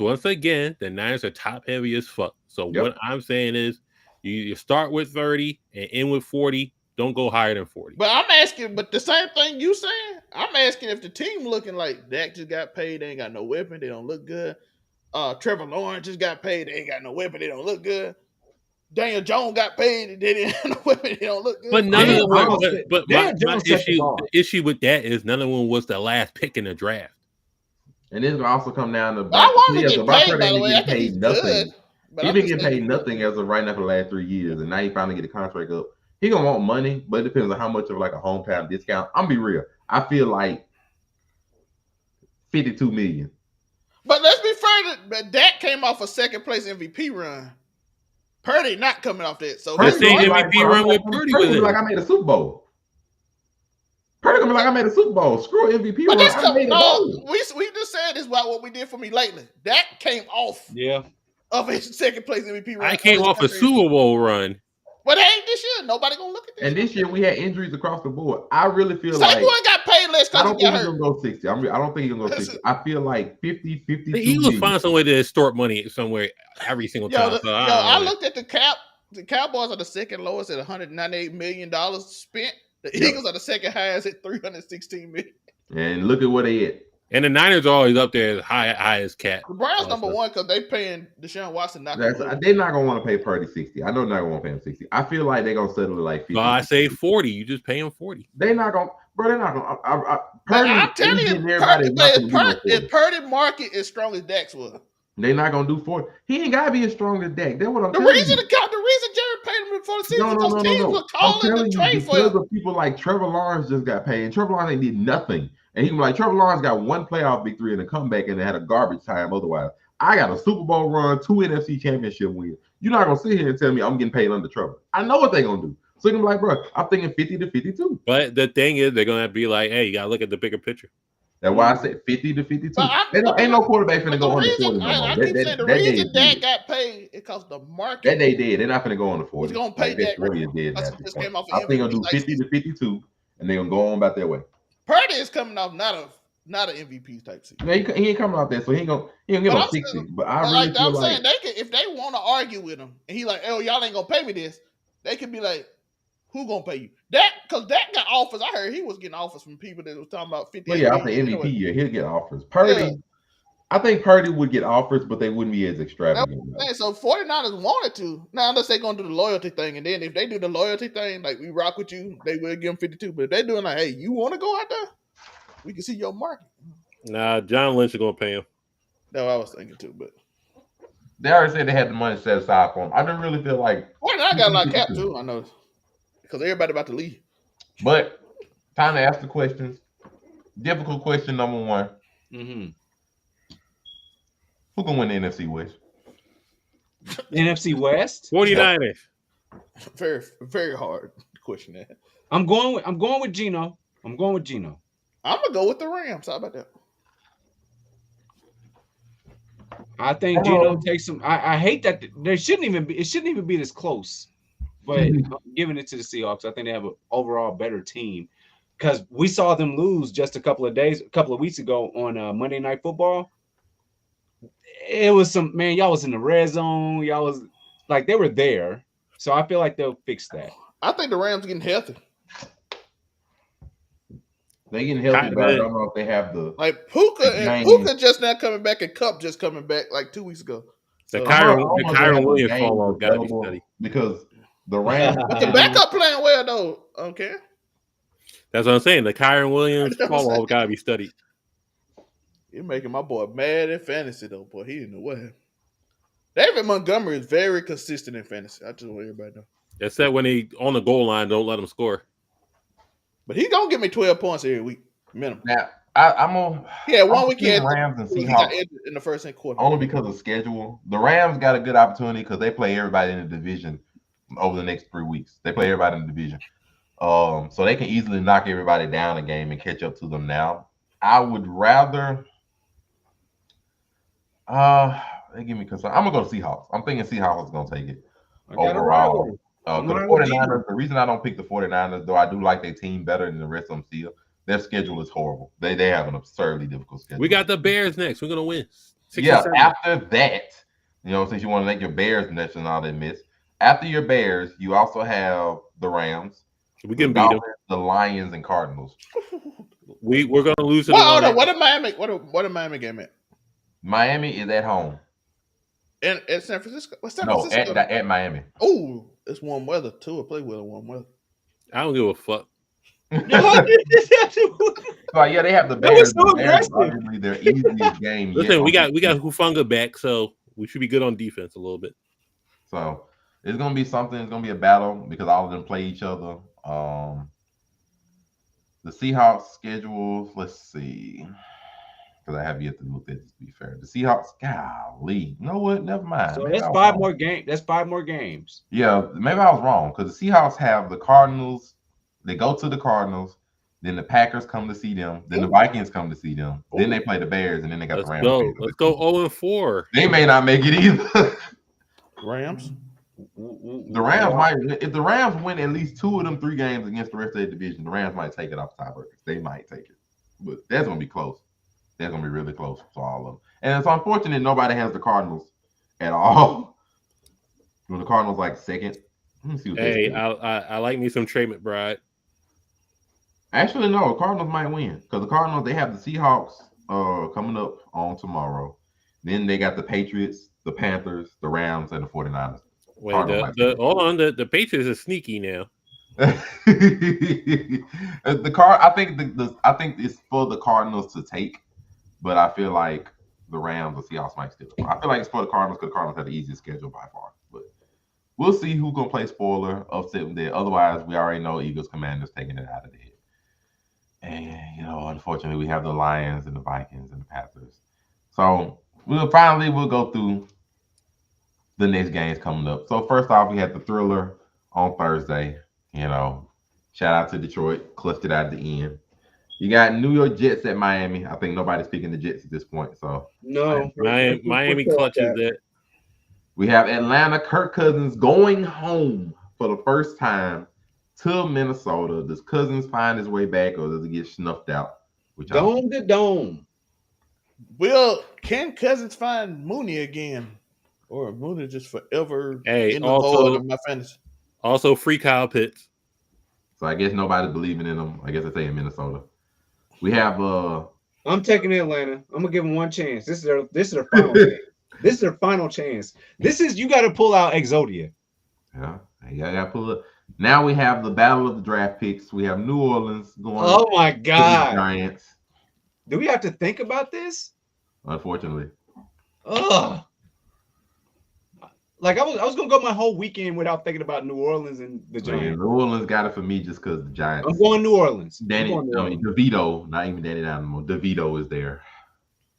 once again, the Niners are top heavy as fuck. So what I'm saying is, you start with 30 and end with 40. Don't go higher than 40. But I'm asking, the same thing you saying, I'm asking if the team looking like Dak just got paid, they ain't got no weapon, they don't look good. Trevor Lawrence just got paid, they ain't got no weapon, they don't look good. Daniel Jones got paid, they didn't have no weapon, they don't look good. But none of them. But my issue with that is none of them was the last pick in the draft. And this will also come down to. I want to get paid, by the way. I think he's good. He's been getting paid nothing as of right now for the last 3 years, and now he finally get a contract up. He gonna want money, but it depends on how much of like a hometown discount. I'm be real. I feel like $52 million. But let's be fair. Dak came off a second place MVP run. Purdy not coming off that. So the same MVP run with Purdy was like I made a Super Bowl. Purdy gonna be like I made a Super Bowl. Screw MVP run. We just said this about what we did for me lately. Dak came off. Of his second place MVP run. I came off a Super Bowl run. But it ain't this year. Nobody gonna look at this. And this year we had injuries across the board. I really feel Saquon got paid less because he got hurt. I don't think he's gonna go 60. I don't think he's gonna go 60. I feel like 50, 52. The Eagles find some way to extort money somewhere every single time. I looked at the cap. The Cowboys are the second lowest at $198 million spent. The Eagles are the second highest at $316 million. And look at what they at. And the Niners are always up there as high as cat. The Browns number one because they paying Deshaun Watson. They're not gonna want to pay Purdy 60. I know they're not gonna want to pay him 60. I feel like they're gonna settle it like 50. So I say 40. You just pay him 40. They're not gonna, bro. They're not gonna. Purdy, I'm telling you, if Purdy market is strong as Dak's was, they're not gonna do 40. He ain't gotta be as strong as Dak. That's what I'm the telling reason you. The reason Jerry paid him before the season No. teams were calling the trade for him. Because of people like Trevor Lawrence just got paid, and Trevor Lawrence ain't did nothing. And he was like, Trevor Lawrence got one playoff victory and a comeback, and they had a garbage time otherwise. I got a Super Bowl run, 2 NFC championship wins. You're not gonna sit here and tell me I'm getting paid under Trevor. I know what they're gonna do. So you're gonna be like, bro, I'm thinking 50 to 52. But the thing is, they're gonna be like, hey, you gotta look at the bigger picture. That's why I said 50 to 52. Ain't no quarterback finna go under 40 no more. I keep saying the reason Dak got paid is because the market. That they did. They're not finna go under 40. He's gonna pay Dak. Really did. I think they're gonna do 50 to 52, and they're gonna go on about their way. Purdy is coming off not an MVP type season. No, he ain't coming out there, so he ain't gonna give him 60. But I really feel like saying if they want to argue with him, and he like, oh, y'all ain't gonna pay me this, they could be like, who gonna pay you? Because Dak got offers. I heard he was getting offers from people that was talking about 50. Well, yeah, after MVP year, he'll get offers. Purdy, I think Purdy would get offers, but they wouldn't be as extravagant. So 49ers wanted to. Now, unless they're gonna do the loyalty thing, and then if they do the loyalty thing, like we rock with you, they will give him 52. But if they're doing like, hey, you want to go out there? We can see your market. Nah, John Lynch is gonna pay him. No, I was thinking too, but they already said they had the money set aside for him. I didn't really feel like. Well, I got a lot of cap too. I know because everybody about to leave. But time to ask the questions. Difficult question number one. Mm-hmm. Who can win the NFC West? NFC West? 49ers. Very, very hard question that. I'm going with Geno. I'm gonna go with the Rams. How about that? I think Geno takes some. I hate that there shouldn't even be. It shouldn't even be this close. But I'm giving it to the Seahawks. I think they have an overall better team because we saw them lose just a couple of weeks ago on Monday Night Football. It was y'all was in the red zone. Y'all was like they were there. So I feel like they'll fix that. I think the Rams are getting healthy. They getting healthy, but I don't know if they have the Puka just now coming back and Kupp just coming back like 2 weeks ago. The Kyron Williams fall off gotta be studied because the Rams. But the backup playing well though. Okay. That's what I'm saying. The Kyron Williams fall off gotta be studied. You're making my boy mad in fantasy though, boy. He didn't know what happened. David Montgomery is very consistent in fantasy. I just want everybody to know. Except when he on the goal line, don't let him score. But he's gonna give me 12 points every week, minimum. Now I'm on. Yeah, one weekend Rams and Seahawks in the first quarter. Only because of schedule. The Rams got a good opportunity because they play everybody in the division over the next 3 weeks. They play everybody in the division, so they can easily knock everybody down a game and catch up to them. Now, I would rather. They give me concern. I'm gonna go Seahawks. I'm thinking Seahawks is gonna take it overall. The 49ers, the reason I don't pick the 49ers, though I do like their team better than the rest of them still, their schedule is horrible. They have an absurdly difficult schedule. We got the Bears next. We're going to win. After that, since you want to make your Bears next and all that mess, after your Bears, you also have the Rams. We can beat them. The Lions and Cardinals. We're going to lose. What did Miami game at? Miami is at home. At San Francisco? What's San Francisco? At Miami. Oh, it's warm weather too. I play with warm weather. I don't give a fuck. They have the Bears. So aggressive. Their easiest game. Listen, we got Hufanga back, so we should be good on defense a little bit. So it's gonna be something. It's gonna be a battle because all of them play each other. The Seahawks schedules. Let's see. Because I have yet to look at this, to be fair. The Seahawks, golly. You know what? Never mind. So that's 5 more games. That's 5 more games. Yeah, maybe I was wrong. Because the Seahawks have the Cardinals. They go to the Cardinals. Then the Packers come to see them. Then the Vikings come to see them. Then they play the Bears. And then they got the Rams. Let's go 0-4. They may not make it either. Rams? The Rams might. If the Rams win at least 2 of them 3 games against the rest of their division, the Rams might take it off the tiebreakers. They might take it. But that's going to be close. That's going to be really close for all of them. And it's unfortunate nobody has the Cardinals at all. When the Cardinals like second. Let me see what I like me some Trey McBride. Actually, no. Cardinals might win. Because the Cardinals, they have the Seahawks coming up on tomorrow. Then they got the Patriots, the Panthers, the Rams, and the 49ers. Wait, hold on. The Patriots are sneaky now. I think it's for the Cardinals to take. But I feel like the Rams or Seahawks might still. I feel like it's for the Cardinals because the Cardinals have the easiest schedule by far. But we'll see who's going to play spoiler, upset with that. Otherwise, we already know Eagles Commanders taking it out of there. And, unfortunately, we have the Lions and the Vikings and the Panthers. So we'll go through the next games coming up. So first off, we had the Thriller on Thursday. Shout out to Detroit. Clutched it out at the end. You got New York Jets at Miami. I think nobody's picking the Jets at this point. So no, Miami clutches it. We have Atlanta. Kirk Cousins going home for the first time to Minnesota. Does Cousins find his way back, or does he get snuffed out? Dome to dome. Can Cousins find Mooney again, or Mooney just forever in the bowl of my fantasy? Also, free Kyle Pitts. So I guess nobody's believing in him. I guess I say in Minnesota. We have I'm taking Atlanta. I'm gonna give them one chance. This is their final chance. This is their final chance. You got to pull out Exodia. Yeah, you got to pull it. Now we have the battle of the draft picks. We have New Orleans going. Oh my God! The Giants. Do we have to think about this? Unfortunately. Ugh. Like I was gonna go my whole weekend without thinking about New Orleans and the Giants. Man, New Orleans got it for me just because the Giants. I'm going New Orleans. DeVito, not even Danny anymore. DeVito is there,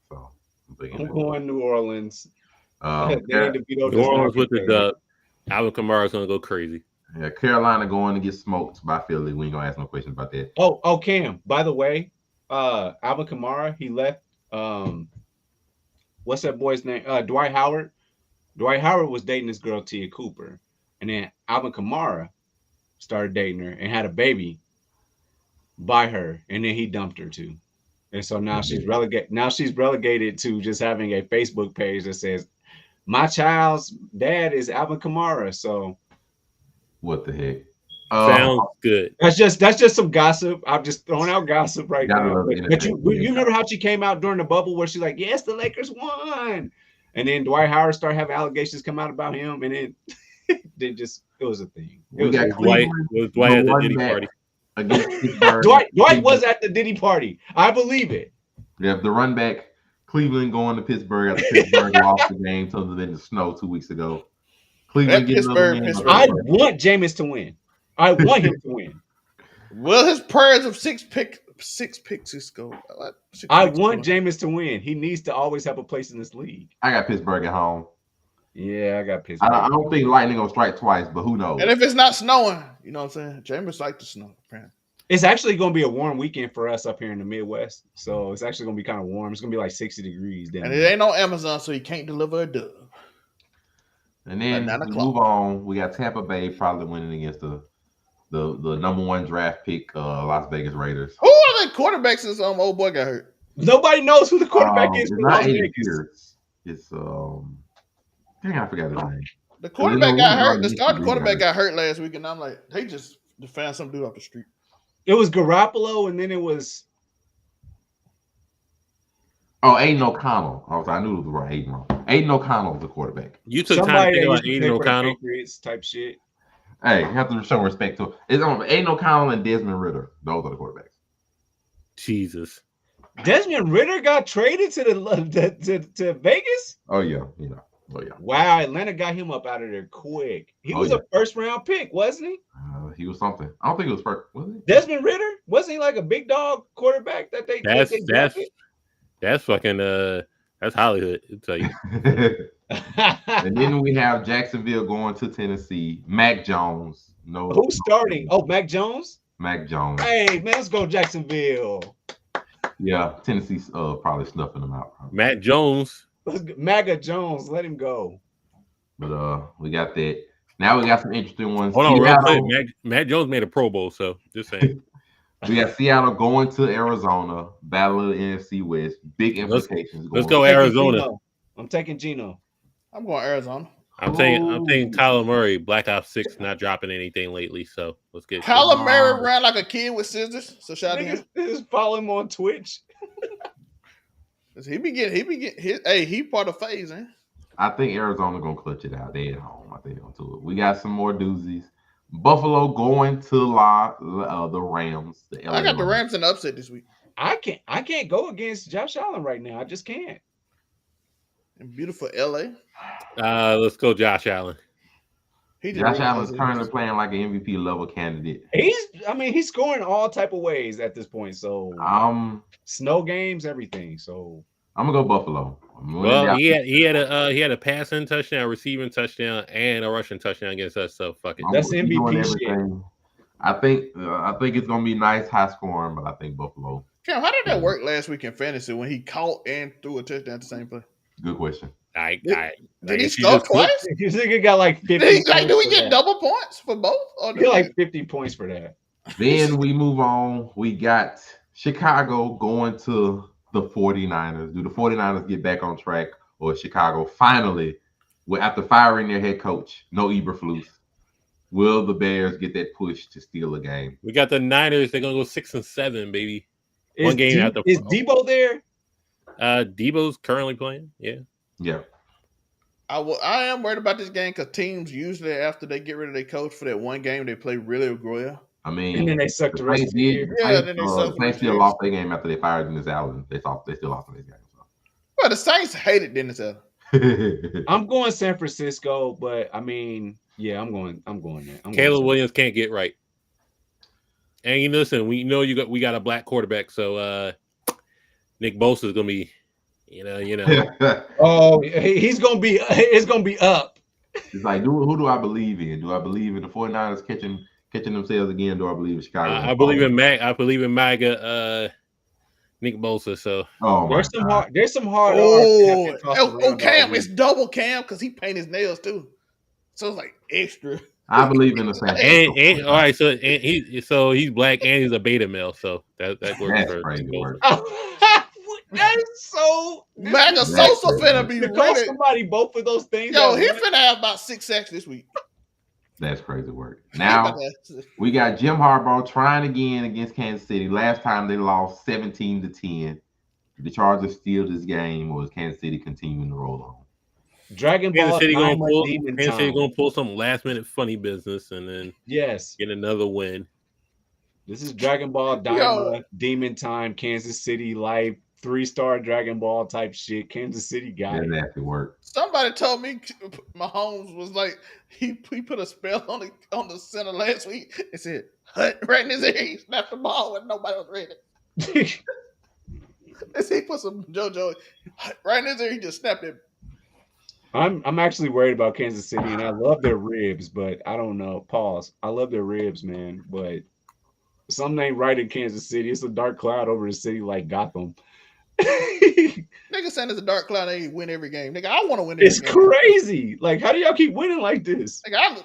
so I'm going New Orleans. New Orleans with the dub. Alvin Kamara is gonna go crazy. Yeah, Carolina going to get smoked by Philly. We ain't gonna ask no questions about that. Oh, Cam. By the way, Alvin Kamara, he left. what's that boy's name? Dwight Howard. Dwight Howard was dating this girl Tia Cooper, and then Alvin Kamara started dating her and had a baby by her, and then he dumped her too. And so now she's relegated. Now she's relegated to just having a Facebook page that says, "My child's dad is Alvin Kamara." So, what the heck? Sounds good. That's just some gossip. I'm just throwing out gossip right now. But you remember how she came out during the bubble where she's like, "Yes, the Lakers won," and then Dwight Howard started having allegations come out about him, and then it was a thing. It was Dwight at the Diddy party. Dwight was at the Diddy party. I believe it. Yeah, the run back. Cleveland going to Pittsburgh after Pittsburgh lost the game to them in the snow 2 weeks ago. Cleveland getting another win. I want Jameis to win. I want him to win. Will his prayers of six picks go? I want Jameis to win. He needs to always have a place in this league. I got Pittsburgh at home. Yeah, I got Pittsburgh. I don't think lightning gonna strike twice, but who knows? And if it's not snowing, you know what I'm saying? Jameis like the snow, apparently. It's actually going to be a warm weekend for us up here in the Midwest. So it's actually going to be kind of warm. It's going to be like 60 degrees. And it ain't on Amazon, so you can't deliver a dub. And then we move on. We got Tampa Bay probably winning against the number one draft pick, Las Vegas Raiders. Who are the quarterbacks since old boy got hurt? Nobody knows who the quarterback is. It's not Adrian Pierce. It's dang, I forgot his name. The quarterback got hurt. The starting quarterback got hurt last week, and I'm like, they just found some dude off the street. It was Garoppolo, and then it was Aiden O'Connell. I knew it was right. Aiden O'Connell was the quarterback. You took time to think about Aiden O'Connell type shit. Hey, you have to show respect to it. It's Aiden O'Connell and Desmond Ridder. Those are the quarterbacks. Jesus. Desmond Ridder got traded to Vegas? Oh yeah. Wow, Atlanta got him up out of there quick. He was a first round pick, wasn't he? He was something. I don't think it was first. Was he? Desmond Ridder? Wasn't he like a big dog quarterback that they? That's fucking that's Hollywood. I'll tell you. And then we have Jacksonville going to Tennessee. Mac Jones. No. Who's starting? Oh, Mac Jones. Mac Jones. Hey man, let's go Jacksonville. Yeah, Tennessee's probably snuffing them out. Probably. Mac Jones. MAGA Jones, let him go. But we got that. Now we got some interesting ones. Hold on, real quick. Mac Jones made a Pro Bowl, so just saying. We got Seattle going to Arizona, battle of the NFC West. Big implications. Let's go Arizona. I'm taking Geno. I'm going Arizona. I'm taking Kyler Murray. Black Ops 6 not dropping anything lately, so let's get Kyler Murray ran like a kid with scissors. So shout out to him. Just follow him on Twitch. He be getting he part of phase, eh? I think Arizona gonna clutch it out. They at home. I think they're gonna do it. We got some more doozies. Buffalo going to the Rams. I got the Rams in the upset this week. I can't go against Josh Allen right now. I just can't. In beautiful LA. Let's go Josh Allen. Josh Allen's currently playing like an MVP level candidate. He's scoring all type of ways at this point. So snow games, everything. So I'm gonna go Buffalo. Well, he had a passing touchdown, receiving touchdown, and a rushing touchdown against us. So fuck it. That's MVP shit. I think it's gonna be nice, high scoring, but I think Buffalo. Cam, how did that work last week in fantasy when he caught and threw a touchdown at the same play? Good question. Did he score twice? You think he got like 50? Do we get double points for both? Or get like 50 points for that. Then we move on. We got Chicago going to the 49ers. Do the 49ers get back on track, or Chicago finally, after firing their head coach, no Eberflus, will the Bears get that push to steal a game? We got the Niners. They're gonna go 6-7, baby. One game out. Is Debo there? Debo's currently playing. Yeah. I am worried about this game because teams usually after they get rid of their coach for that one game they play really well. I mean, and then they suck the rest of the year. Yeah, then they suck. They still lost their game after they fired Dennis Allen. They still lost their game. So. Well, the Saints hated Dennis Allen. I'm going San Francisco, but I mean, yeah, I'm going there. Caleb Williams can't get right. And you listen, we got a black quarterback, so Nick Bosa is gonna be, you know. Oh, it's gonna be up. It's like, who do I believe in? Do I believe in the 49ers catching themselves again? Do I believe in Chicago? I believe in MAGA Nick Bosa. So there's some hard. Cam, it's double Cam because he paint his nails too, so it's like extra. I believe in the same. And all right, so he's black and he's a beta male, so that works. That's crazy work. That is so. MAGA Sosa finna be ready. Somebody both of those things. Yo, he finna have about 6 sacks this week. That's crazy work. Now we got Jim Harbaugh trying again against Kansas City. Last time they lost 17-10. The Chargers steal this game, or is Kansas City continuing to roll on? Dragon Ball. Kansas City gonna pull some last minute funny business and then get another win. This is Dragon Ball Demon Time, Kansas City Life, 3-star Dragon Ball type shit. Kansas City got it. That work. Somebody told me Mahomes was like he put a spell on the center last week. It said Hut right in his ear. He snapped the ball when nobody was ready. He put some JoJo right in his ear. He just snapped it. I'm actually worried about Kansas City, and I love their ribs, but I don't know. Pause. I love their ribs, man, but something ain't right in Kansas City. It's a dark cloud over the city like Gotham. Nigga saying it's a dark cloud, they win every game. Nigga, I want to win every game. It's crazy. Like, how do y'all keep winning like this? I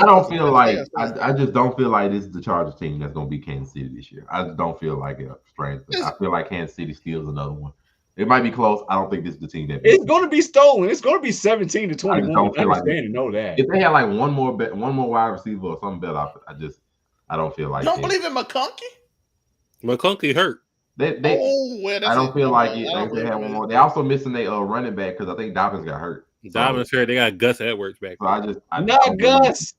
don't feel like I just don't feel like this is the Chargers team that's gonna beat Kansas City this year. I just don't feel like it. I feel like Kansas City steals another one. It might be close. I don't think this is the team that. It's going to be stolen. It's going to be 17-21. I understand and know that. If they had like one more wide receiver or something better, I don't feel like. You don't believe in McConkey? McConkey hurt. I don't feel like it. They have one more. They also missing their running back because I think Dobbins got hurt. Dobbins hurt. They got Gus Edwards back. So not Gus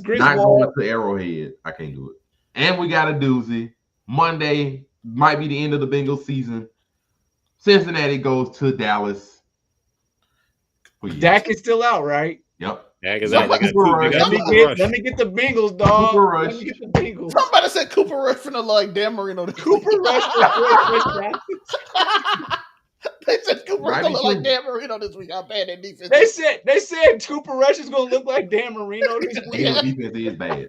Griswold. Not going to Arrowhead. I can't do it. And we got a doozy. Monday might be the end of the Bengals season. Cincinnati goes to Dallas. Dak is still out, right? Yep. Dak is out. Let me get the Bengals, dog. Let me get the Bengals. Somebody said Cooper Rush finna like Dan Marino. Cooper Rush. They said Cooper Rush gonna look like Dan Marino this week. How bad that defense They said Cooper Rush is gonna look like Dan Marino this week. His defense is bad.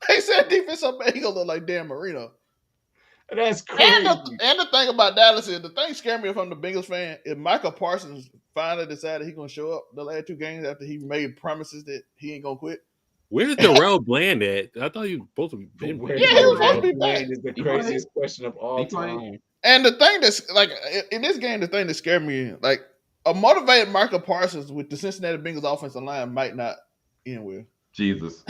They said defense so bad he gonna look like Dan Marino. That's crazy. And the thing about Dallas is the thing scared me if I'm the Bengals fan. If Michael Parsons finally decided he's gonna show up the last 2 games after he made promises that he ain't gonna quit. Where's Darrell Bland at? I thought he was supposed to be. He was supposed to be back. Is the craziest question of all time. And the thing that's like in this game, the thing that scared me, like a motivated Michael Parsons with the Cincinnati Bengals offensive line might not end well. Jesus.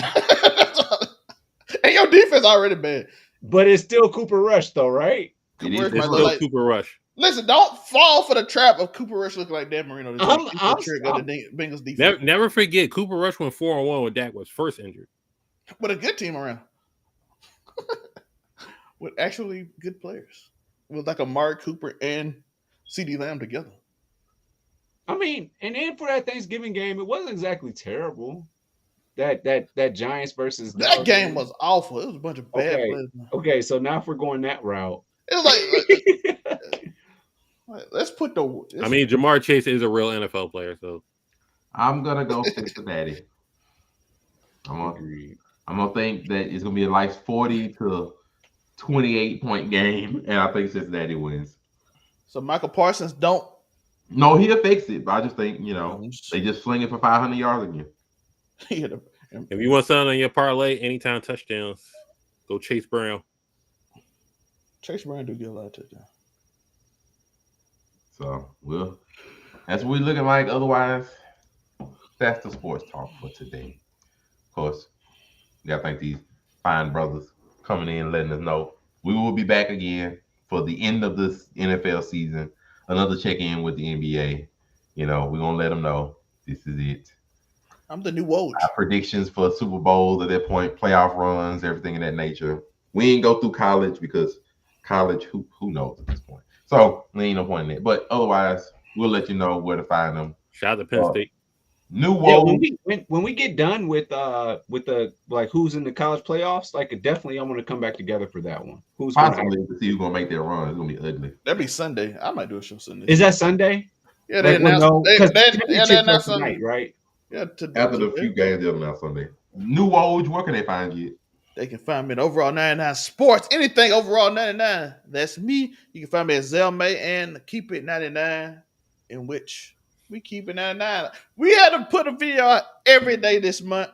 And your defense already bad. But it's still Cooper Rush, though, right? It's still Cooper Rush. Listen, don't fall for the trap of Cooper Rush looking like Dan Marino. The Bengals defense. Never forget, Cooper Rush went 4-1 when Dak was first injured. With a good team around. With actually good players. With like Amari Cooper and CeeDee Lamb together. I mean, and then for that Thanksgiving game, it wasn't exactly terrible. That Giants versus that game was awful. It was a bunch of bad players. Okay, so now if we're going that route, it was like let's put the. I mean, Jamar Chase is a real NFL player, so I'm gonna go Cincinnati. I'm gonna think that it's gonna be a nice 40 to 28 point game, and I think Cincinnati wins. So Michael Parsons don't. No, he'll fix it. But I just think they just fling it for 500 yards again. If you want something on your parlay, anytime touchdowns, go Chase Brown. Chase Brown do get a lot of touchdowns. So, that's what we're looking like. Otherwise, that's the sports talk for today. Of course, we got to thank these fine brothers coming in, letting us know. We will be back again for the end of this NFL season. Another check-in with the NBA. We're going to let them know this is it. I'm the new Woj. Our predictions for Super Bowls at that point, playoff runs, everything of that nature. We ain't go through college because college, who knows at this point. So there ain't no point in it. But otherwise, we'll let you know where to find them. Shout out to Penn State. New Woj. Yeah, when we get done with the like who's in the college playoffs, like definitely I'm gonna come back together for that one. Who's possibly to see who's gonna make that run? It's gonna be ugly. That'd be Sunday. I might do a show Sunday. Is that Sunday? Yeah, they announced tonight, right? Yeah, after the few games they'll announce Sunday. New Woj, where can they find you? They can find me at Overall 99 Sports. Anything Overall 99. That's me. You can find me at Zelmay and Keep It 99, in which we keep it 99. We had to put a video out every day this month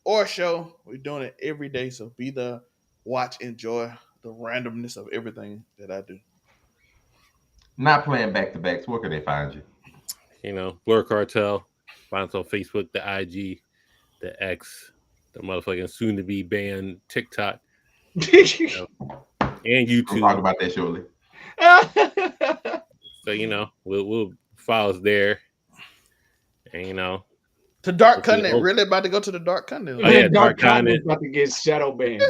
or show. We're doing it every day. So be there, watch, enjoy the randomness of everything that I do. Not playing back-to-backs. Where can they find you? You know, Blur Cartel. Find us on Facebook, the IG, the X, the motherfucking soon-to-be banned TikTok, and YouTube. We'll talk about that shortly. So, you know, we'll follow us there. And, you know. The Dark Continent. Really about to go to the Dark Continent. Oh, yeah, Dark Continent about to get shadow banned.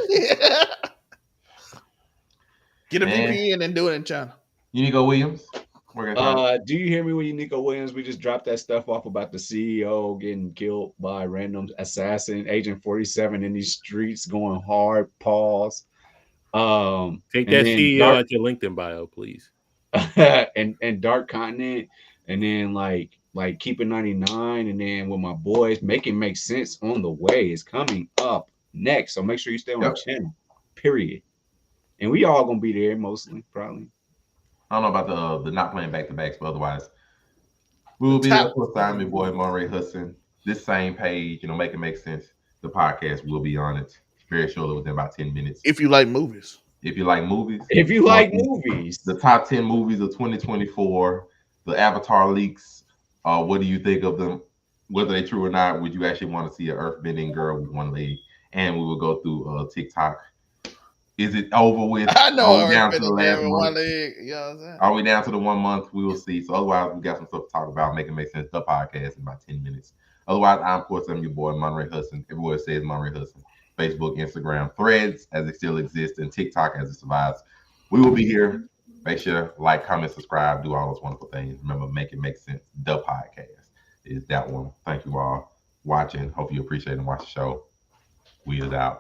Get a VPN and do it in China. Unico Williams. Do you hear me with Unico Williams? We just dropped that stuff off about the CEO getting killed by random assassin, Agent 47 in these streets going hard. Pause. Take that CEO out your LinkedIn bio, please. and Dark Continent, and then like Keep It 99, and then with my boys, Make It Make Sense on the way is coming up next. So make sure you stay on the channel. Period. And we all gonna be there mostly, probably. I don't know about the not playing back-to-backs, but otherwise, we will be there for my boy Monray Hudson. This same page, you know, Make It Make Sense. The podcast will be on it very shortly, within about 10 minutes. If you like movies. If you like movies. If you like movies. The top 10 movies of 2024, the Avatar leaks. What do you think of them? Whether they're true or not, would you actually want to see an earth-bending girl with one leg? And we will go through TikTok. Is it over with? I know. Are we down to the last month? One leg, you know what I'm saying? Are we down to the 1 month? We will see. So otherwise, we got some stuff to talk about. Make It Make Sense, the podcast, in about 10 minutes. Otherwise, I'm your boy, Monray Hudson. Everywhere it says Monray Hudson. Facebook, Instagram, Threads, as it still exists, and TikTok as it survives. We will be here. Make sure like, comment, subscribe, do all those wonderful things. Remember, Make It Make Sense, the podcast is that one. Thank you all watching. Hope you appreciate and watch the show. We is out.